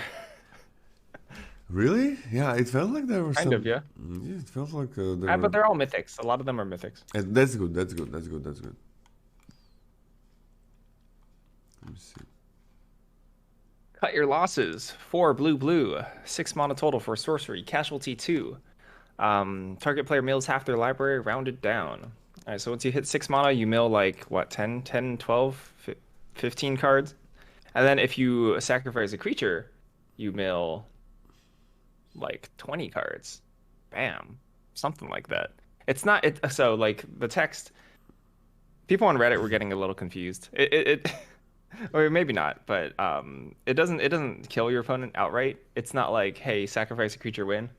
Speaker 2: Really? Yeah, it felt like there were
Speaker 1: Kind of, yeah.
Speaker 2: Yeah, it felt like there
Speaker 1: But
Speaker 2: were...
Speaker 1: they're all mythics. A lot of them are mythics.
Speaker 2: That's good, that's good, that's good, that's good. Let me see.
Speaker 1: Cut your losses. 4 blue, 6 mana total for sorcery. Casualty 2. Target player mills half their library, rounded down. All right, so once you hit 6 mana, you mill like, what, 10, 12, 15 cards? And then if you sacrifice a creature, you mill like 20 cards. Bam. Something like that. It's not, so like the text, people on Reddit were getting a little confused. Or maybe not, but it doesn't kill your opponent outright. It's not like, hey, sacrifice a creature, win.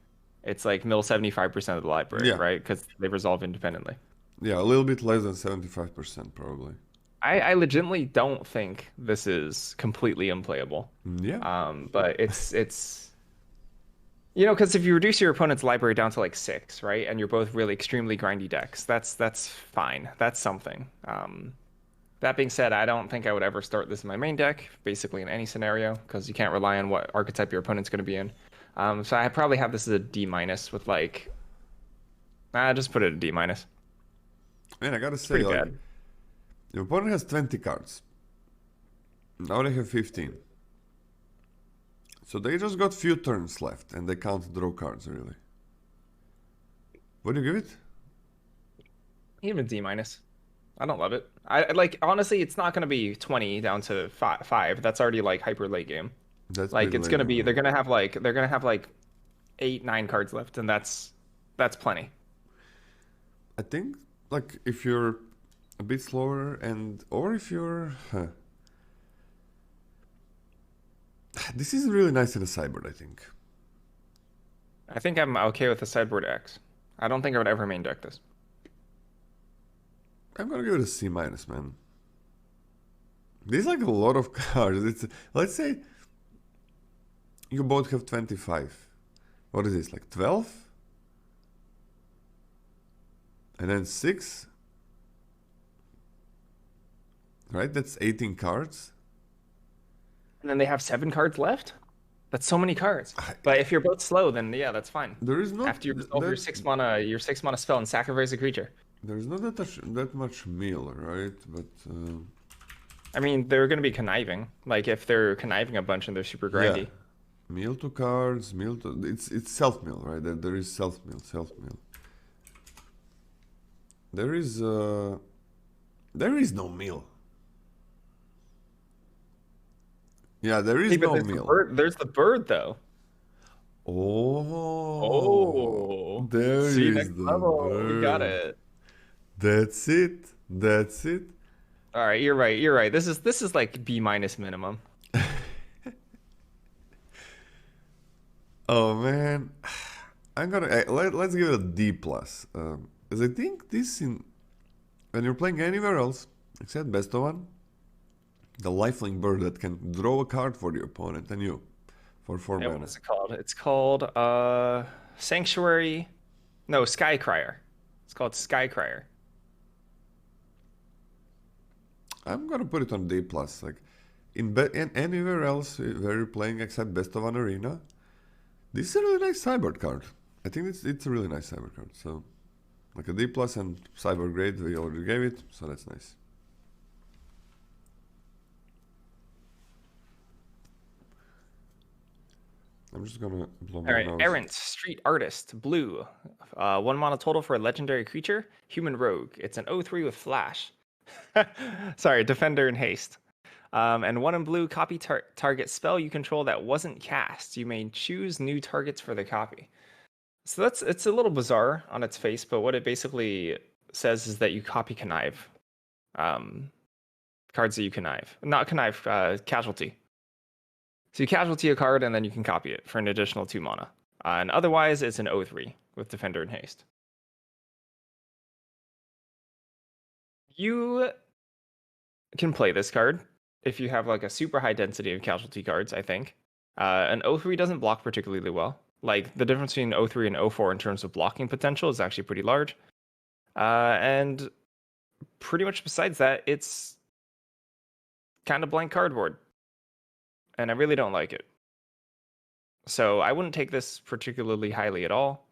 Speaker 1: It's like mill 75% of the library,
Speaker 2: Yeah.
Speaker 1: right? Because they resolve independently.
Speaker 2: Yeah, a little bit less than 75% probably.
Speaker 1: I legitimately don't think this is completely unplayable.
Speaker 2: Yeah.
Speaker 1: But it's you know, because if you reduce your opponent's library down to like 6, right, and you're both really extremely grindy decks, that's fine. That's something. That being said, I don't think I would ever start this in my main deck, basically in any scenario, because you can't rely on what archetype your opponent's going to be in. So I probably have this as a D- with like, just put it a D-.
Speaker 2: Man, I gotta say,
Speaker 1: Pretty
Speaker 2: like,
Speaker 1: bad.
Speaker 2: your opponent has 20 cards. Now they have 15. So they just got few turns left, and they can't draw cards, really. What do you give it?
Speaker 1: Even D-. I don't love it. I like, honestly, it's not going to be 20 down to 5. That's already like hyper late game.
Speaker 2: That's
Speaker 1: Like
Speaker 2: pretty
Speaker 1: it's
Speaker 2: late,
Speaker 1: going to be,
Speaker 2: man.
Speaker 1: they're going to have like 8, 9 cards left, and that's plenty.
Speaker 2: I think, like, if you're a bit slower or if you're... This is really nice in a sideboard, I think.
Speaker 1: I think I'm okay with the sideboard X. I don't think I would ever main deck this.
Speaker 2: I'm gonna give it a C-, man. There's like a lot of cards. Let's say you both have 25. What is this, like 12? And then 6? Right, that's 18 cards.
Speaker 1: And then they have 7 cards left? That's so many cards. But if you're both slow, then yeah, that's fine.
Speaker 2: There is not
Speaker 1: After you resolve your 6 mana spell and sacrifice a creature.
Speaker 2: There's not that much meal, right? But
Speaker 1: I mean, they're going to be conniving. Like if they're conniving a bunch and they're super grindy.
Speaker 2: yeah, meal to cards, meal to it's self meal, right? There is self meal. There is no meal. Yeah, there is
Speaker 1: Hey, but
Speaker 2: no
Speaker 1: there's
Speaker 2: meal.
Speaker 1: There's the bird though.
Speaker 2: Oh, there
Speaker 1: See,
Speaker 2: is
Speaker 1: next
Speaker 2: the
Speaker 1: level. We got
Speaker 2: bird.
Speaker 1: it.
Speaker 2: That's it. That's it.
Speaker 1: All right, you're right. You're right. This is like B- minimum.
Speaker 2: Oh man, I'm gonna let's give it a D+. As I think when you're playing anywhere else except best of one, the lifelink bird that can draw a card for the opponent and you for 4
Speaker 1: Yeah,
Speaker 2: mana.
Speaker 1: what is it called? It's called Sanctuary. No, Skycrier. It's called Skycrier.
Speaker 2: I'm gonna put it on D plus. Like in anywhere else where you're playing except Best of an Arena, this is a really nice sideboard card. I think it's a really nice sideboard card. So like a D plus and sideboard grade we already gave it, so that's nice. I'm just gonna blow my
Speaker 1: All right,
Speaker 2: nose.
Speaker 1: Errant, Street Artist, blue. 1 mana total for a legendary creature, human rogue. It's an 0/3 with flash. Sorry, defender and haste. And 1 in blue, copy target spell you control that wasn't cast. You may choose new targets for the copy. So it's a little bizarre on its face, but what it basically says is that you copy connive. Cards that you connive. Not connive, casualty. So you casualty a card and then you can copy it for an additional 2 mana. And otherwise, it's an 0/3 with defender and haste. You can play this card if you have like a super high density of casualty cards, I think. An 0/3 doesn't block particularly well. Like the difference between 0/3 and 0/4 in terms of blocking potential is actually pretty large. And pretty much besides that, it's kind of blank cardboard. And I really don't like it. So I wouldn't take this particularly highly at all.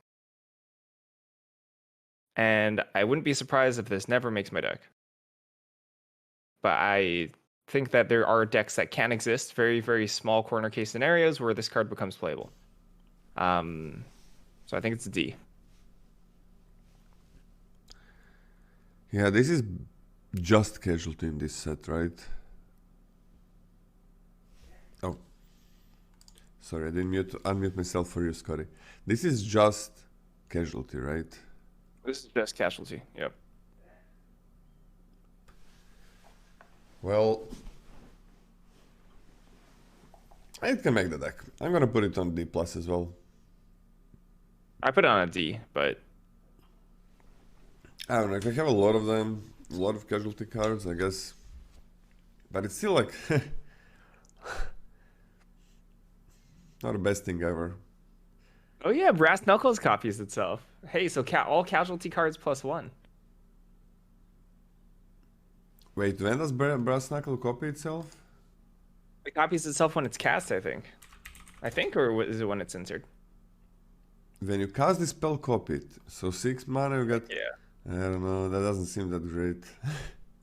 Speaker 1: And I wouldn't be surprised if this never makes my deck. But I think that there are decks that can exist, very, very small corner case scenarios where this card becomes playable. So I think it's a D.
Speaker 2: Yeah, this is just casualty in this set, right? Oh. Sorry, I didn't unmute myself for you, Scotty. This is just casualty, right?
Speaker 1: This is just casualty, yep.
Speaker 2: Well, it can make the deck. I'm gonna put it on D plus as well.
Speaker 1: I put it on a D, but
Speaker 2: I don't know, if I have a lot of them, a lot of casualty cards, I guess. But it's still like not the best thing ever.
Speaker 1: oh yeah, Brass Knuckles copies itself. Hey, so all casualty cards +1.
Speaker 2: Wait, when does Brass Knuckle copy itself?
Speaker 1: It copies itself when it's cast, I think. Or is it when it's entered?
Speaker 2: When you cast the spell, copy it. So 6 mana you get...
Speaker 1: Yeah.
Speaker 2: I don't know, that doesn't seem that great.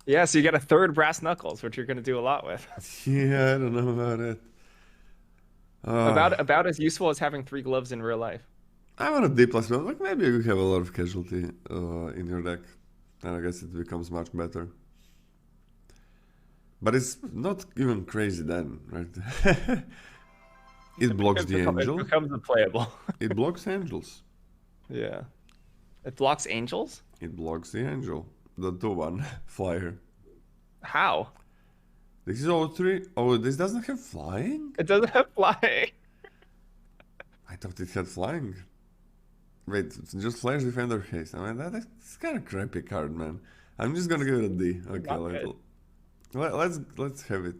Speaker 1: Yeah, so you get a 3rd Brass Knuckles, which you're going to do a lot with.
Speaker 2: Yeah, I don't know about it.
Speaker 1: About as useful as having 3 gloves in real life.
Speaker 2: I want a D plus, but like maybe you have a lot of casualty in your deck. And I guess it becomes much better. But it's not even crazy then, right? It blocks the angel.
Speaker 1: It becomes playable.
Speaker 2: It blocks angels.
Speaker 1: Yeah. It blocks angels?
Speaker 2: It blocks the angel. The 2/1 flyer.
Speaker 1: How?
Speaker 2: This is 0/3. Oh, this doesn't have flying?
Speaker 1: It doesn't have flying.
Speaker 2: I thought it had flying. Wait, it's just flash defender haste. I mean, that's kind of crappy card, man. I'm just gonna give it a D. Okay, let's have it.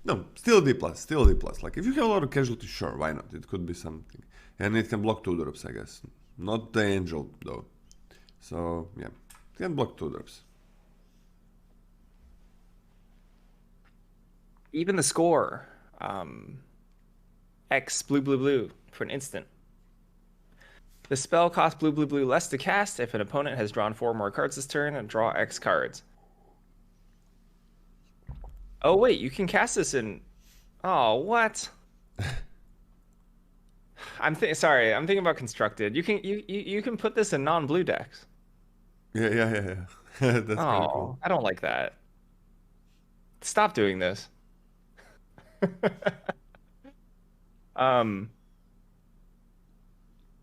Speaker 2: No, still D plus, still D plus. Like if you have a lot of casualty, sure, why not? It could be something, and it can block 2 drops, I guess. Not the angel though. So yeah, it can block 2 drops.
Speaker 1: Even the score. X blue blue blue for an instant. The spell costs blue blue blue less to cast if an opponent has drawn 4 more cards this turn and draw X cards. Oh wait, you can cast this in. Oh, what? I'm thinking about constructed. You can put this in non-blue decks.
Speaker 2: Yeah. That's pretty cool.
Speaker 1: I don't like that. Stop doing this.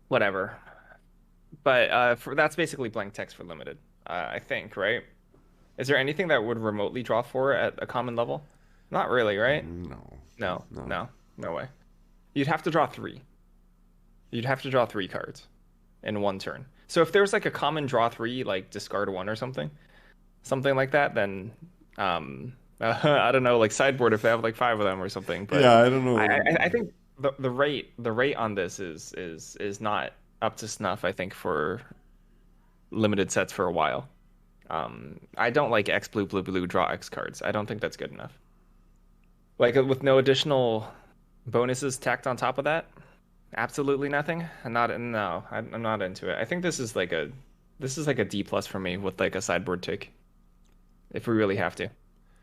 Speaker 1: Whatever. But that's basically blank text for limited. I think, right? Is there anything that would remotely draw 4 at a common level? Not really, right?
Speaker 2: No.
Speaker 1: No way. You'd have to draw 3. You'd have to draw 3 cards in 1 turn. So if there's like a common draw 3, like discard 1 or something like that, then I don't know, like sideboard if they have like 5 of them or something. But
Speaker 2: yeah, I don't know.
Speaker 1: I think the rate on this is not up to snuff. I think for limited sets for a while. I don't like X blue blue blue draw X cards. I don't think that's good enough. Like with no additional bonuses tacked on top of that, absolutely nothing. I'm not no, I'm not into it. I think this is like a D plus for me with like a sideboard take if we really have to,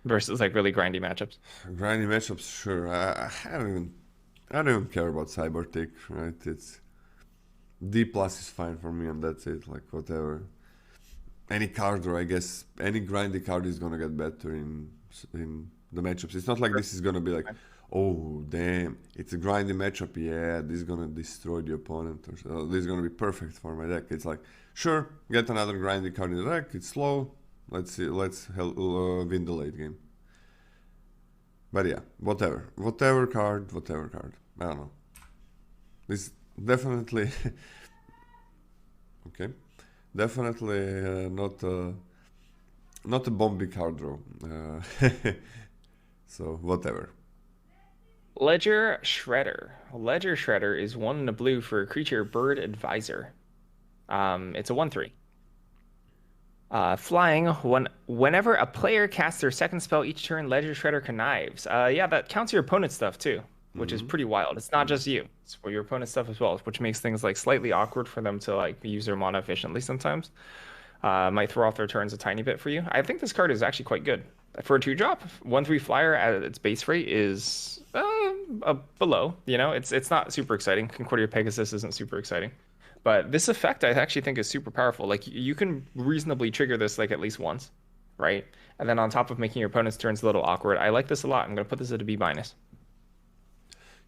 Speaker 1: versus like really grindy matchups.
Speaker 2: Grindy matchups, sure. I don't even care about cyber tick, right? It's D plus is fine for me, and that's it. Like whatever. Any card, or I guess any grindy card is gonna get better in the matchups. It's not like this is gonna be like, oh damn, it's a grindy matchup. Yeah, this is gonna destroy the opponent, or so. This is gonna be perfect for my deck. It's like, sure, get another grindy card in the deck. It's slow. Let's see. Let's win the late game. But yeah, whatever card. I don't know. This definitely okay. Definitely not a bomby card draw. So whatever.
Speaker 1: Ledger Shredder. Ledger Shredder is 1 in a blue for a creature Bird Advisor. It's a 1/3. Flying, whenever a player casts their second spell each turn, Ledger Shredder connives. Yeah, that counts your opponent's stuff too, which is pretty wild. It's not just you; it's for your opponent's stuff as well, which makes things like slightly awkward for them to like use their mana efficiently sometimes. Might throw off their turns a tiny bit for you. I think this card is actually quite good for a 2-drop. 1/3 flyer at its base rate is below. You know, it's not super exciting. Concordia Pegasus isn't super exciting. But this effect I actually think is super powerful. Like you can reasonably trigger this like at least once, right? And then on top of making your opponent's turns a little awkward, I like this a lot. I'm gonna put this at a B minus.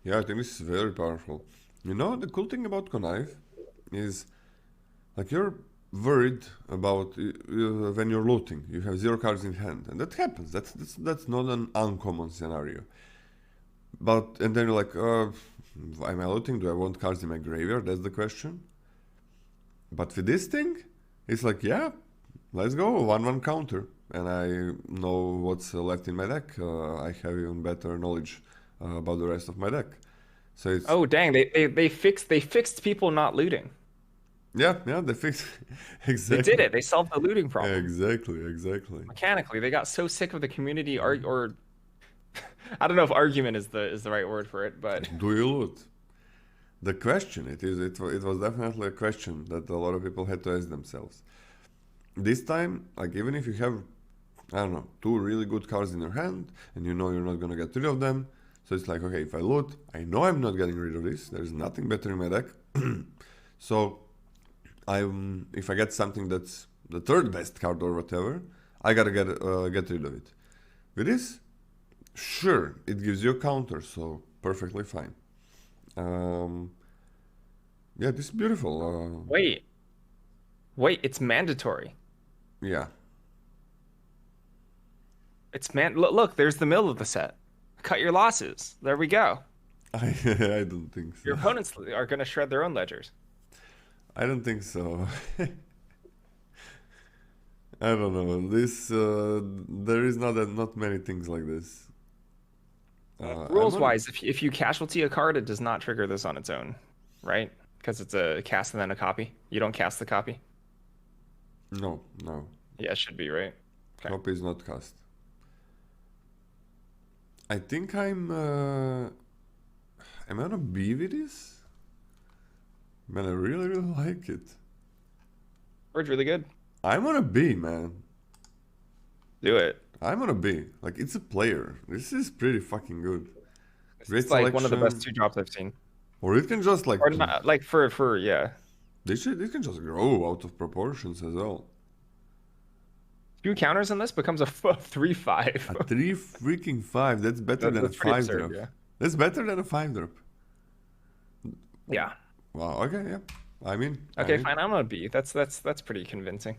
Speaker 2: Yeah, I think this is very powerful. You know, the cool thing about connive is like you're worried about when you're looting. You have 0 cards in hand, and that happens. That's not an uncommon scenario. But and then you're like, am I looting? Do I want cards in my graveyard? That's the question. But with this thing, it's like, yeah, let's go, 1/1 counter. And I know what's left in my deck. I have even better knowledge about the rest of my deck. So it's...
Speaker 1: Oh dang, they fixed people not looting.
Speaker 2: Yeah, they fixed... exactly.
Speaker 1: They did it. They solved the looting problem.
Speaker 2: Exactly.
Speaker 1: Mechanically, they got so sick of the community or I don't know if argument is the right word for it, but
Speaker 2: do you loot? The question, it was definitely a question that a lot of people had to ask themselves. This time, like even if you have, I don't know, 2 really good cards in your hand, and you know you're not gonna get rid of them, so it's like, okay, if I loot, I know I'm not getting rid of this. There's nothing better in my deck. So, if I get something that's the 3rd best card or whatever, I gotta get rid of it. With this, sure, it gives you a counter, so perfectly fine. Yeah, this is beautiful.
Speaker 1: wait, it's mandatory.
Speaker 2: Yeah.
Speaker 1: Look, there's the middle of the set. Cut your losses. There we go.
Speaker 2: I don't think so.
Speaker 1: Your opponents are going to shred their own ledgers.
Speaker 2: I don't think so. I don't know. This there is not many things like this.
Speaker 1: Rules wise, if you casualty a card, it does not trigger this on its own, right? Because it's a cast and then a copy. You don't cast the copy.
Speaker 2: No.
Speaker 1: Yeah, it should be, right? Okay.
Speaker 2: Copy is not cast. I think am I on a B with this? Man, I really like it.
Speaker 1: Word's really good.
Speaker 2: I'm on a B, man.
Speaker 1: Do it.
Speaker 2: I'm on a B. Like, it's a player. This is pretty fucking good. Great
Speaker 1: It's like
Speaker 2: selection.
Speaker 1: one of the best 2-drops I've seen.
Speaker 2: Or it can just like...
Speaker 1: Or not, like for yeah.
Speaker 2: It can just grow out of proportions as well.
Speaker 1: 2 counters on this becomes a 3/5.
Speaker 2: A 3-5. That's better than a
Speaker 1: That's pretty
Speaker 2: 5-drop.
Speaker 1: absurd, yeah.
Speaker 2: That's better than a 5-drop.
Speaker 1: Yeah.
Speaker 2: Wow, okay, yeah. I mean...
Speaker 1: Okay, fine. I'm on a B. That's pretty convincing.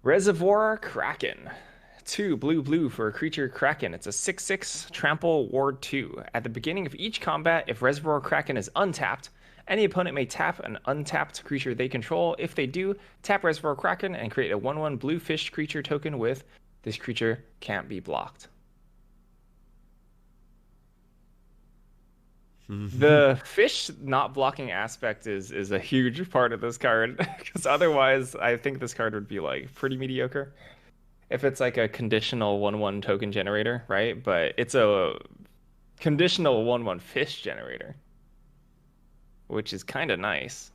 Speaker 1: Reservoir Kraken. 2 blue for a creature Kraken. It's a 6/6 trample ward 2. At the beginning of each combat, if Reservoir Kraken is untapped, any opponent may tap an untapped creature they control. If they do, tap Reservoir Kraken and create a 1/1 blue fish creature token with this creature can't be blocked. The fish not blocking aspect is a huge part of this card because otherwise I think this card would be like pretty mediocre if it's like a conditional 1/1 token generator, right? But it's a conditional 1/1 fish generator, which is kind of nice.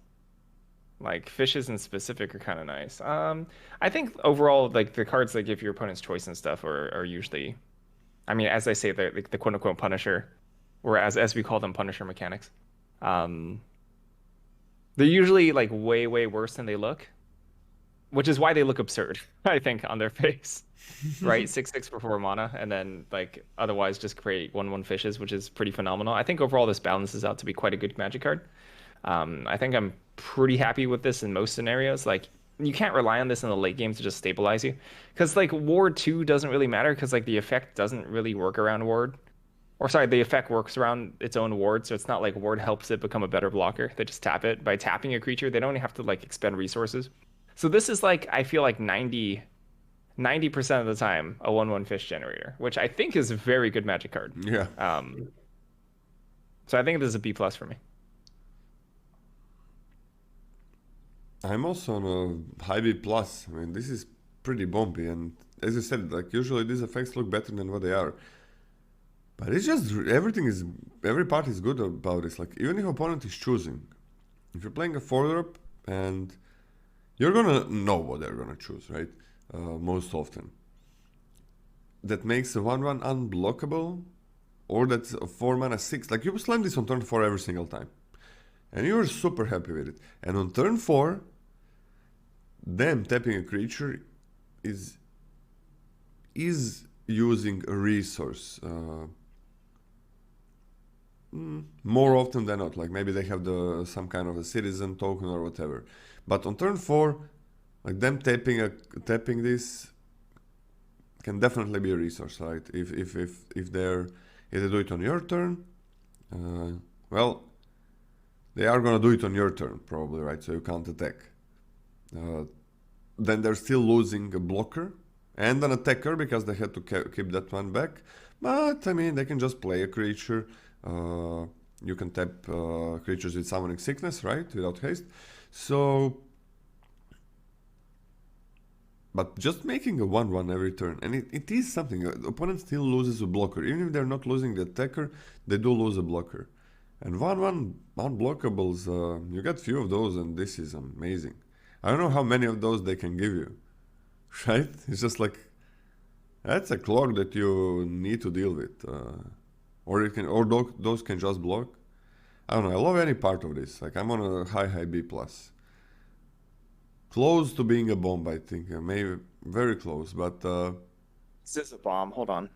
Speaker 1: Like fishes in specific are kind of nice. I think overall, like the cards that give your opponents choice and stuff are usually, I mean, as I say, the quote unquote Punisher, or as we call them, Punisher mechanics. Um, they're usually like way worse than they look, which is why they look absurd, I think, on their face. Right? 6/6 for 4 mana, and then like otherwise just create 1/1 fishes, which is pretty phenomenal. I think overall this balances out to be quite a good Magic card. I think I'm pretty happy with this in most scenarios. Like you can't rely on this in the late game to just stabilize you, because like Ward 2 doesn't really matter because like the effect doesn't really work around Ward. Or sorry, the effect works around its own ward, so it's not like ward helps it become a better blocker. They just tap it. By tapping a creature, they don't have to like expend resources. So this is like I feel like 90% of the time a 1/1 fish generator, which I think is a very good Magic card.
Speaker 2: Yeah.
Speaker 1: So I think this is a B plus for me.
Speaker 2: I'm also on a high B plus. I mean, this is pretty bumpy, and as you said, like usually these effects look better than what they are. But it's just every part is good about this. Like even if opponent is choosing, if you're playing a 4-drop and you're gonna know what they're gonna choose, right? Most often. That makes a 1/1 unblockable, or that's a 4-mana 6. Like you slam this on turn 4 every single time, and you're super happy with it. And on turn 4, them tapping a creature is using a resource. More often than not, like maybe they have some kind of a citizen token or whatever. But on turn 4, like them tapping this can definitely be a resource, right? If they do it on your turn, well, they are gonna do it on your turn probably, right? So you can't attack. Then they're still losing a blocker and an attacker because they had to keep that one back. But I mean, they can just play a creature. You can tap creatures with summoning sickness, right? Without haste. So, but just making a 1/1 every turn, and it is something. The opponent still loses a blocker. Even if they're not losing the attacker, they do lose a blocker. And 1/1 unblockables, you get few of those, and this is amazing. I don't know how many of those they can give you, right? It's just like, that's a clog that you need to deal with. Or those can just block. I don't know. I love any part of this. Like I'm on a high B plus. Close to being a bomb, I think. Maybe very close, but
Speaker 1: This is a bomb. Hold on.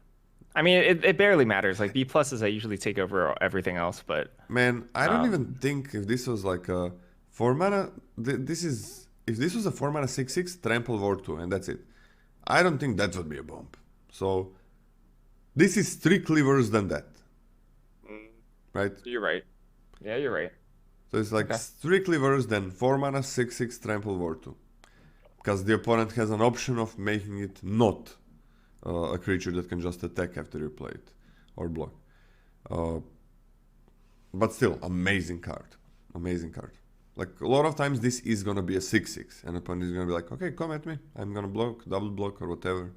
Speaker 1: I mean, it barely matters. Like B pluses, I usually take over everything else. But
Speaker 2: man, I don't even think if this was like a 4-mana. If this was a 4-mana 6/6, trample Ward 2, and that's it. I don't think that would be a bomb. So this is strictly worse than that. Right?
Speaker 1: You're right. Yeah, you're right.
Speaker 2: So it's like strictly worse than 4-mana 6/6 trample Ward 2. Because the opponent has an option of making it not a creature that can just attack after you play it or block. But still, amazing card. Amazing card. Like a lot of times this is gonna be a 6/6 and the opponent is gonna be like, okay, come at me. I'm gonna block, double block or whatever.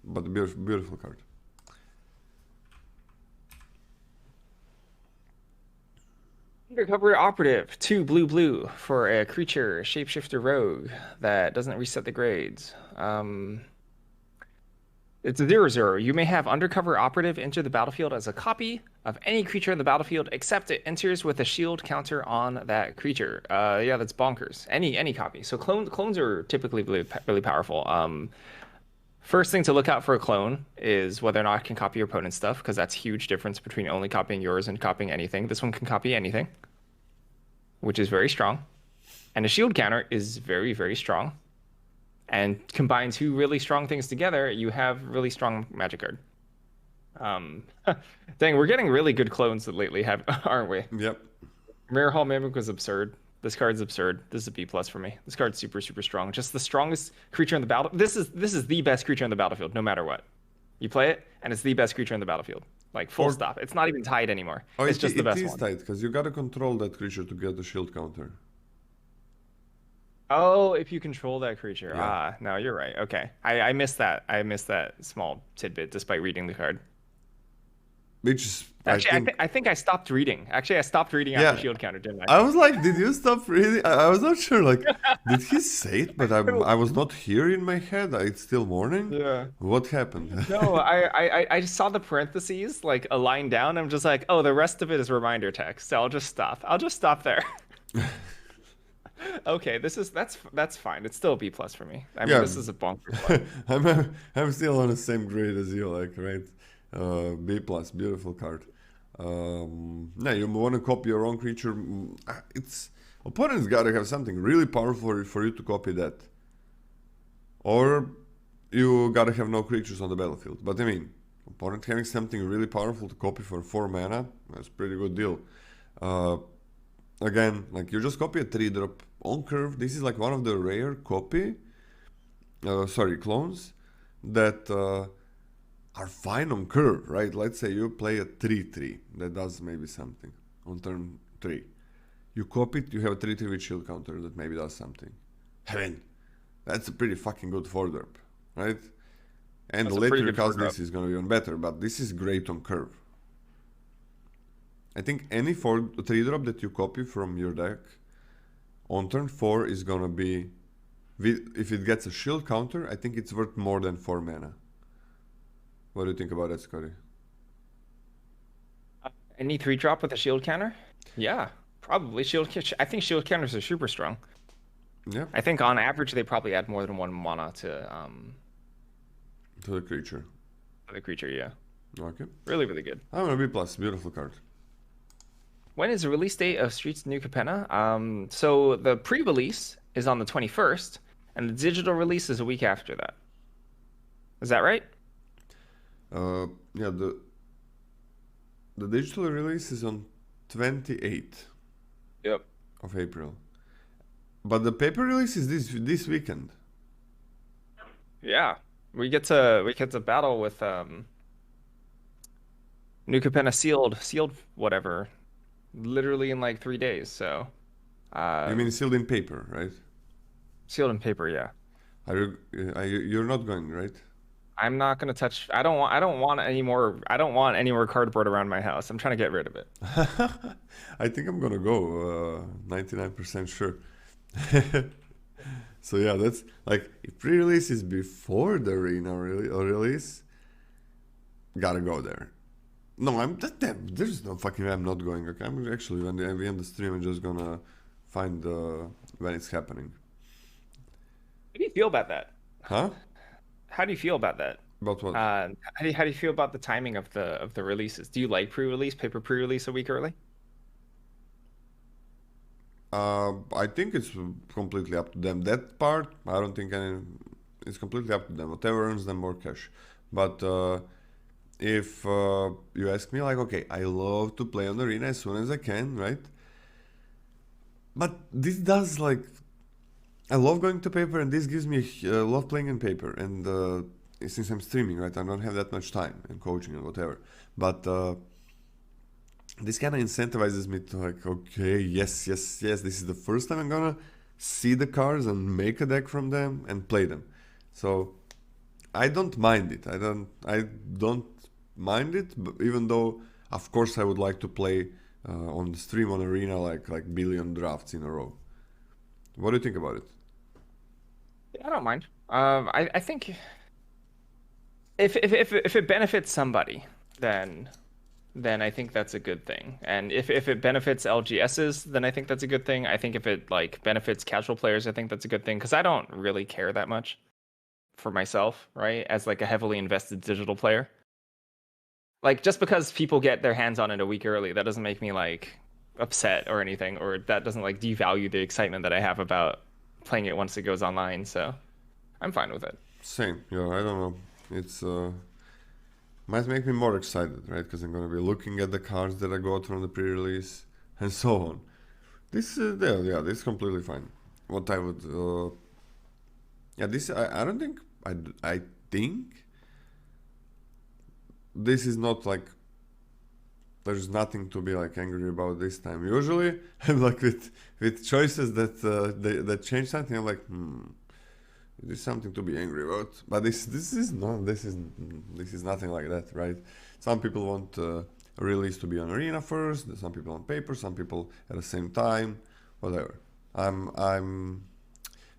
Speaker 2: But beautiful card.
Speaker 1: Undercover Operative, 2 blue for a creature, shapeshifter rogue that doesn't reset the grades. It's a 0/0. You may have Undercover Operative enter the battlefield as a copy of any creature in the battlefield, except it enters with a shield counter on that creature. Yeah, that's bonkers. Any copy. So clones are typically really powerful. First thing to look out for a clone is whether or not it can copy your opponent's stuff, because that's a huge difference between only copying yours and copying anything. This one can copy anything, which is very strong. And a shield counter is very strong. And combine two really strong things together, you have really strong Magic card. Dang, we're getting really good clones lately, aren't we?
Speaker 2: Yep.
Speaker 1: Mirror Hall Mimic was absurd. This card's absurd. This is a B plus for me. This card's super strong. Just the strongest creature in the battle. This is the best creature in the battlefield, no matter what. You play it, and it's the best creature in the battlefield. Like full
Speaker 2: Or-
Speaker 1: stop. It's not even tied anymore.
Speaker 2: Oh,
Speaker 1: It's just the best
Speaker 2: it is
Speaker 1: one.
Speaker 2: tight because you gotta control that creature to get the shield counter.
Speaker 1: Oh, if you control that creature.
Speaker 2: Yeah.
Speaker 1: Ah, no, you're right. Okay. I missed that. I missed that small tidbit despite reading the card.
Speaker 2: Which is,
Speaker 1: Actually, I think I stopped reading. Actually, I stopped reading
Speaker 2: Yeah.
Speaker 1: after shield counter, didn't I?
Speaker 2: I was like, did you stop reading? I was not sure. Like, did he say it? But I was not here in my head. It's still morning.
Speaker 1: Yeah.
Speaker 2: What happened?
Speaker 1: No, I just saw the parentheses like a line down. I'm just like, oh, the rest of it is reminder text. So I'll just stop. I'll just stop there. Okay, that's fine. It's still a B plus for me. I mean,
Speaker 2: Yeah.
Speaker 1: this is a bonker play.
Speaker 2: I'm still on the same grade as you, like, right? B plus, beautiful card. Yeah, you want to copy your own creature. It's opponents gotta have something really powerful for you to copy that, or you gotta have no creatures on the battlefield. But I mean, opponent having something really powerful to copy for 4 mana, that's a pretty good deal. Again, like you just copy a 3-drop on curve. This is like one of the rare clones that are fine on curve, right? Let's say you play a 3/3 that does maybe something on turn 3. You copy it, you have a 3/3 with shield counter that maybe does something. I mean, that's a pretty fucking good 4-drop, right? And
Speaker 1: That's a
Speaker 2: later
Speaker 1: pretty
Speaker 2: you
Speaker 1: good
Speaker 2: cast
Speaker 1: 4-drop.
Speaker 2: this is gonna be even better, but this is great on curve. I think any 3-drop that you copy from your deck on turn 4 is gonna be, if it gets a shield counter, I think it's worth more than 4 mana. What do you think about that, Scotty?
Speaker 1: Any 3-drop with a shield counter? Yeah, probably I think shield counters are super strong.
Speaker 2: Yeah,
Speaker 1: I think on average they probably add more than 1 mana to
Speaker 2: to the creature.
Speaker 1: the creature. Yeah,
Speaker 2: Okay.
Speaker 1: really, really good.
Speaker 2: I'm gonna B plus. Beautiful card.
Speaker 1: When is the release date of Streets of New Capenna? So the pre-release is on the 21st, and the digital release is a week after that. Is that right?
Speaker 2: Yeah, the digital release is on 28th
Speaker 1: Yep.
Speaker 2: of April, but the paper release is this weekend.
Speaker 1: Yeah, we get to battle with New Capenna sealed whatever, literally in like 3 days. So,
Speaker 2: You mean sealed in paper, right?
Speaker 1: sealed in paper. Yeah.
Speaker 2: You're not going, right?
Speaker 1: I'm not gonna touch. I don't want any more. I don't want any more cardboard around my house. I'm trying to get rid of it.
Speaker 2: I think I'm gonna go 99% sure. So yeah, that's like if pre-release is before the arena release, gotta go there. No, there's no fucking way I'm not going. Okay, I'm actually when we end the stream, I'm just gonna find when it's happening.
Speaker 1: How do you feel about that?
Speaker 2: Huh?
Speaker 1: How do you feel about that?
Speaker 2: About what?
Speaker 1: How do you feel about the timing of the releases? Do you like pre-release, paper pre-release a week early?
Speaker 2: I think it's completely up to them. That part, I don't think it's completely up to them. Whatever earns them more cash. But if you ask me, like, okay, I love to play on arena as soon as I can, right? But this does like, I love going to paper, and this gives me love playing in paper. And since I'm streaming, right, I don't have that much time and coaching and whatever. But this kind of incentivizes me to like, okay, yes, this is the first time I'm gonna see the cards and make a deck from them and play them. So I don't mind it. I don't mind it, but even though of course I would like to play on the stream on arena like billion drafts in a row. What do you think about it?
Speaker 1: I don't mind. I think if it benefits somebody, then I think that's a good thing. And if it benefits LGSs, then I think that's a good thing. I think if it like benefits casual players, I think that's a good thing because I don't really care that much for myself, right? As like a heavily invested digital player. Like just because people get their hands on it a week early, that doesn't make me like upset or anything, or that doesn't like devalue the excitement that I have about playing it once it goes online. So I'm fine with it.
Speaker 2: Same. Yeah, I don't know. It's might make me more excited, right? Because I'm gonna be looking at the cards that I got from the pre-release and so on. This this is completely fine. What I would I don't think I think this is not like there's nothing to be like angry about this time. Usually, I'm like with choices that change something. I'm like, there's something to be angry about. But this is nothing like that, right? Some people want a release to be on arena first. Some people on paper. Some people at the same time. Whatever.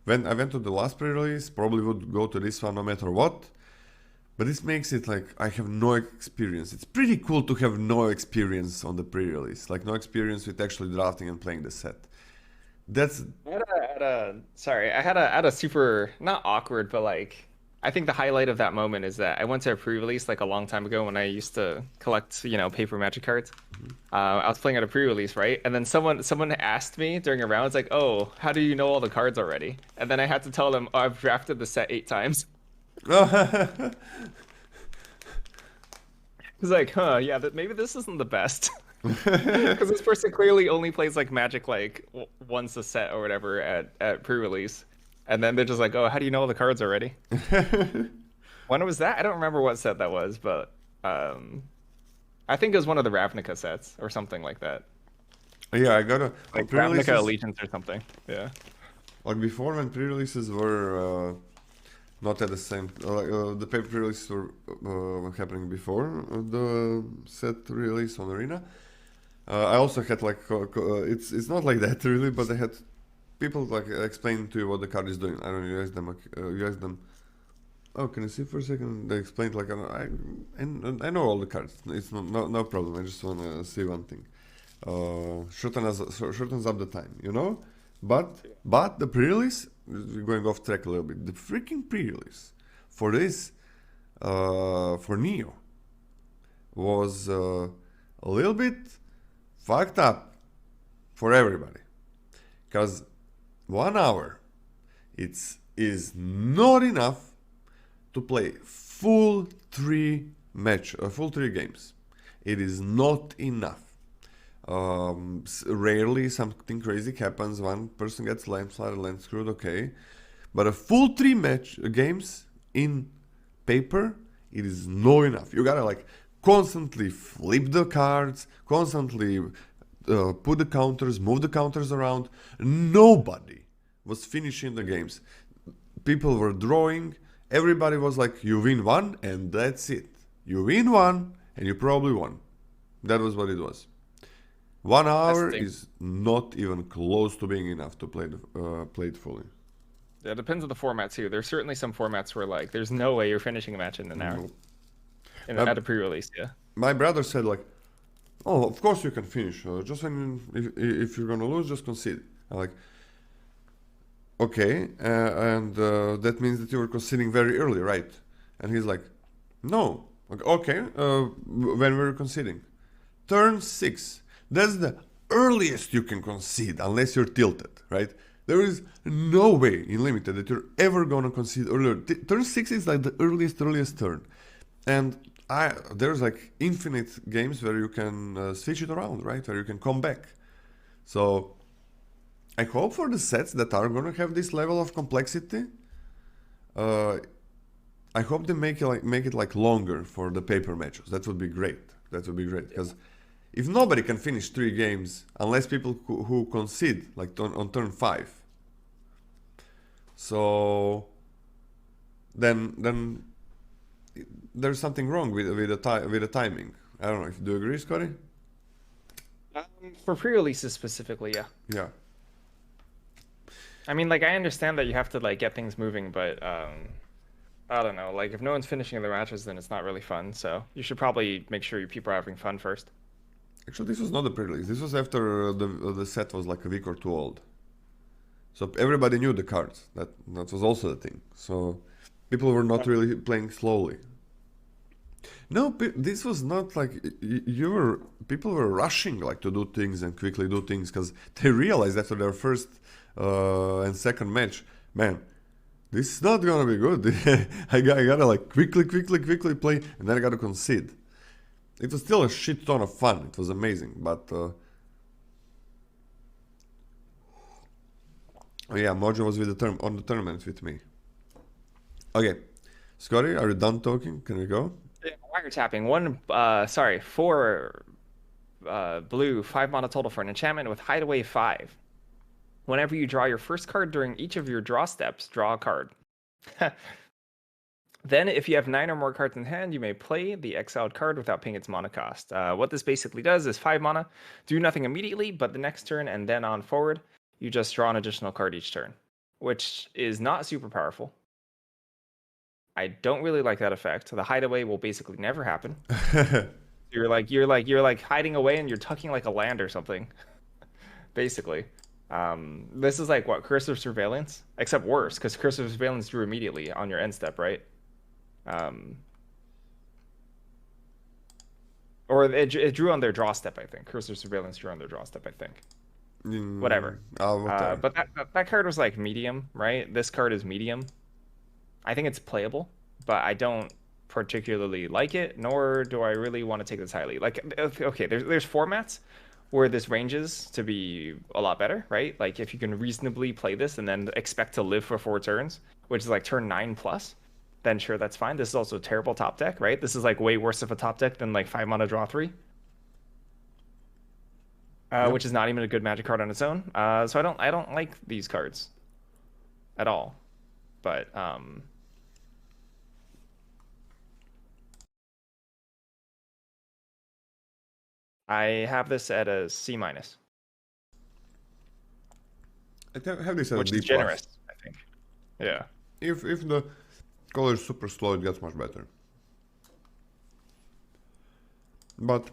Speaker 2: When I went to the last pre-release, probably would go to this one no matter what. But this makes it like I have no experience. It's pretty cool to have no experience on the pre-release, like no experience with actually drafting and playing the set. That's
Speaker 1: I had a super not awkward, but like I think the highlight of that moment is that I went to a pre-release like a long time ago when I used to collect, paper magic cards. I was playing at a pre-release, right? And then someone asked me during a round, it's like, "Oh, how do you know all the cards already?" And then I had to tell them, "Oh, I've drafted the set 8 times." It's like, huh, yeah, maybe this isn't the best. Because this person clearly only plays like Magic like once a set or whatever at pre-release, and then they're just like, "Oh, how do you know all the cards already?" When was that? I don't remember what set that was, but I think it was one of the Ravnica sets or something like that,
Speaker 2: Yeah, I got a
Speaker 1: like
Speaker 2: pre-releases.
Speaker 1: Ravnica Allegiance or something. Yeah.
Speaker 2: Like before, when pre-releases were not at the same, the paper pre-releases were happening before the set release on Arena. I also had like it's not like that really, but I had people like explain to you what the card is doing. I don't know, you ask them. Oh, can you see for a second? They explained like I know all the cards. It's no problem. I just wanna see one thing. Shortens up the time, But the pre-release, we're going off track a little bit. The freaking pre-release for this for Neo was a little bit fucked up for everybody, because 1 hour is not enough to play full three games. It is not enough. Rarely something crazy happens. One person gets landslide, land screwed, okay. But a full three match games in paper, it is not enough. You gotta like constantly flip the cards, constantly put the counters, move the counters around. Nobody was finishing the games. People were drawing. Everybody was like, you win one and that's it. You win one and you probably won. That was what it was. 1 hour is not even close to being enough to play it fully.
Speaker 1: Yeah, it depends on the format too. There's certainly some formats where like there's no way you're finishing a match in an hour. At a pre-release, yeah.
Speaker 2: My brother said like, "Oh, of course you can finish. Just if you're gonna lose, just concede." I'm like, "Okay, and that means that you were conceding very early, right?" And he's like, "No." Okay, when were you conceding? Turn 6. That's the earliest you can concede unless you're tilted, right? There is no way in Limited that you're ever gonna concede earlier. Turn 6 is like the earliest turn. And there's like infinite games where you can switch it around, right? Where you can come back. So I hope for the sets that are gonna have this level of complexity, I hope they make it like longer for the paper matches. That would be great. Because if nobody can finish 3 games unless people who concede like on turn 5, so then there's something wrong with the timing. I don't know. Do you agree, Scotty?
Speaker 1: For pre-releases specifically, yeah.
Speaker 2: Yeah.
Speaker 1: I mean, like I understand that you have to like get things moving, but I don't know. Like if no one's finishing their matches, then it's not really fun. So you should probably make sure your people are having fun first.
Speaker 2: Actually, this was not the pre-release. This was after the set was like a week or 2 old. So everybody knew the cards. That was also the thing. So people were not really playing slowly. No, this was not like people were rushing like to do things and quickly do things because they realized after their first and second match, man, this is not gonna be good. I gotta like quickly play, and then I gotta concede. It was still a shit ton of fun. It was amazing, but yeah, Mojo was on the tournament with me. Okay, Scotty, are you done talking? Can we go?
Speaker 1: Yeah, wiretapping. Four blue, 5 mana total for an enchantment with Hideaway 5. Whenever you draw your first card during each of your draw steps, draw a card. Then, if you have 9 or more cards in hand, you may play the exiled card without paying its mana cost. What this basically does is 5 mana, do nothing immediately, but the next turn and then on forward, you just draw an additional card each turn, which is not super powerful. I don't really like that effect. The hideaway will basically never happen. You're like hiding away and you're tucking like a land or something. Basically. This is like what, Curse of Surveillance? Except worse, because Curse of Surveillance drew immediately on your end step, right? Or it drew on their draw step, I think. Curse of Surveillance drew on their draw step, I think. Whatever.
Speaker 2: Okay.
Speaker 1: But that card was like medium, right? This card is medium. I think it's playable, but I don't particularly like it, nor do I really want to take this highly. Like, okay, there's formats where this ranges to be a lot better, right? Like if you can reasonably play this and then expect to live for 4 turns, which is like turn 9 plus, then sure, that's fine. This is also a terrible top deck, right? This is like way worse of a top deck than like 5 mana draw 3. Which is not even a good magic card on its own. So I don't like these cards at all. But I have this at a C-.
Speaker 2: I have this at
Speaker 1: which
Speaker 2: a D+.
Speaker 1: is generous, I think. Yeah.
Speaker 2: If the color is super slow, it gets much better. But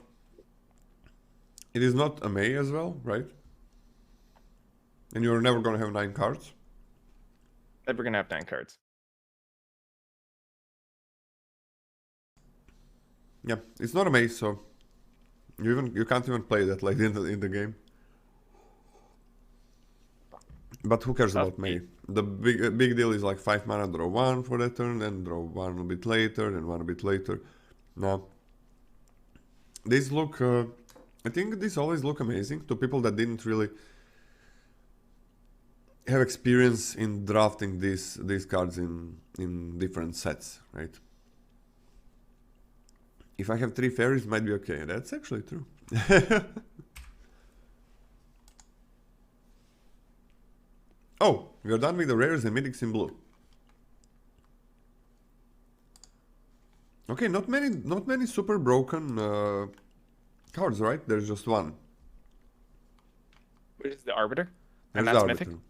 Speaker 2: it is not a May as well, right? And you're never gonna have 9 cards.
Speaker 1: Never gonna have 9 cards.
Speaker 2: Yeah, it's not a May, so you can't even play that like in the game. But who cares about May? The big deal is like 5 mana, draw 1 for that turn, then draw 1 a bit later, then 1 a bit later. Now, these look. I think these always look amazing to people that didn't really have experience in drafting these cards in different sets, right? If I have 3 fairies, might be okay. That's actually true. Oh, we are done with the rares and mythics in blue. Okay, not many super broken cards, right? There's just one.
Speaker 1: Which is the Arbiter?
Speaker 2: There's
Speaker 1: And that's
Speaker 2: the
Speaker 1: Mythic?
Speaker 2: Arbiter.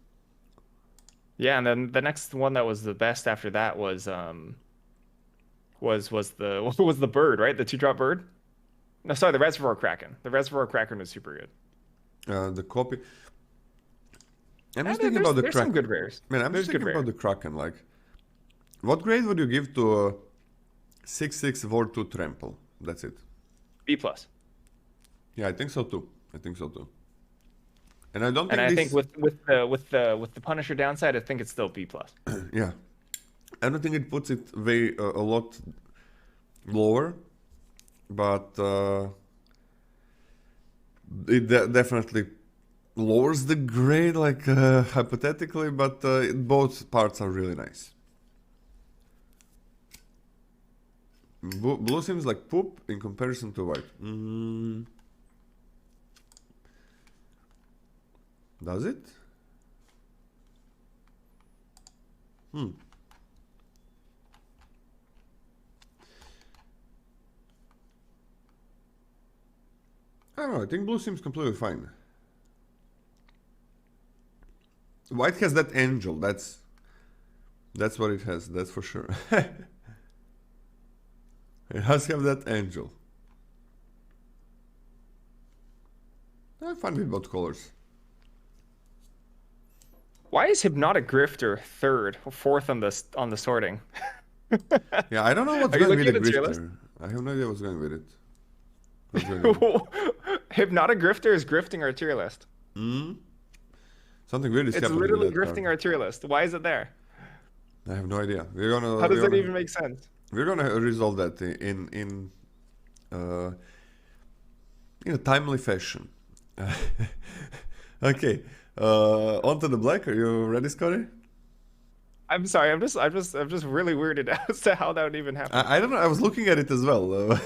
Speaker 1: Yeah, and then the next one that was the best after that was the was the bird, right? The 2-drop bird? No, sorry, the Reservoir Kraken. The Reservoir Kraken was super good.
Speaker 2: The copy. I'm
Speaker 1: Yeah,
Speaker 2: just thinking about the
Speaker 1: there's some
Speaker 2: Kraken.
Speaker 1: good rares.
Speaker 2: Man, I'm
Speaker 1: There's
Speaker 2: just
Speaker 1: good
Speaker 2: thinking about
Speaker 1: rares.
Speaker 2: the Kraken. Like, what grade would you give to a 6/6 Ward 2 Trample? That's it.
Speaker 1: B+.
Speaker 2: Yeah, I think so too. And I don't think
Speaker 1: And I
Speaker 2: this...
Speaker 1: think with the Punisher downside, I think it's still B+.
Speaker 2: Yeah. I don't think it puts it a lot lower, but it definitely lowers the grade, like hypothetically, but both parts are really nice. Blue seems like poop in comparison to white. Does it? I don't know, I think blue seems completely fine. White has that angel, that's what it has, that's for sure. It has to have that angel. I'm fine with both colors.
Speaker 1: Why is Hypnotic Grifter 3rd or 4th on the sorting?
Speaker 2: Yeah, I don't know what's
Speaker 1: Are you
Speaker 2: going with
Speaker 1: looking
Speaker 2: the
Speaker 1: at the tier list?
Speaker 2: grifter. I have no idea what's going with it. What's going on?
Speaker 1: Hypnotic Grifter is grifting our tier list.
Speaker 2: Something weird is
Speaker 1: It's
Speaker 2: happening
Speaker 1: literally
Speaker 2: with that
Speaker 1: grifting
Speaker 2: card.
Speaker 1: our tier list. Why is it there?
Speaker 2: I have no idea. We're gonna.
Speaker 1: How does
Speaker 2: we're
Speaker 1: that
Speaker 2: gonna,
Speaker 1: even make sense?
Speaker 2: We're gonna resolve that in a timely fashion. Okay. On to the black. Are you ready, Scotty?
Speaker 1: I'm sorry. I'm just really weirded out as to how that would even happen.
Speaker 2: I don't know. I was looking at it as well.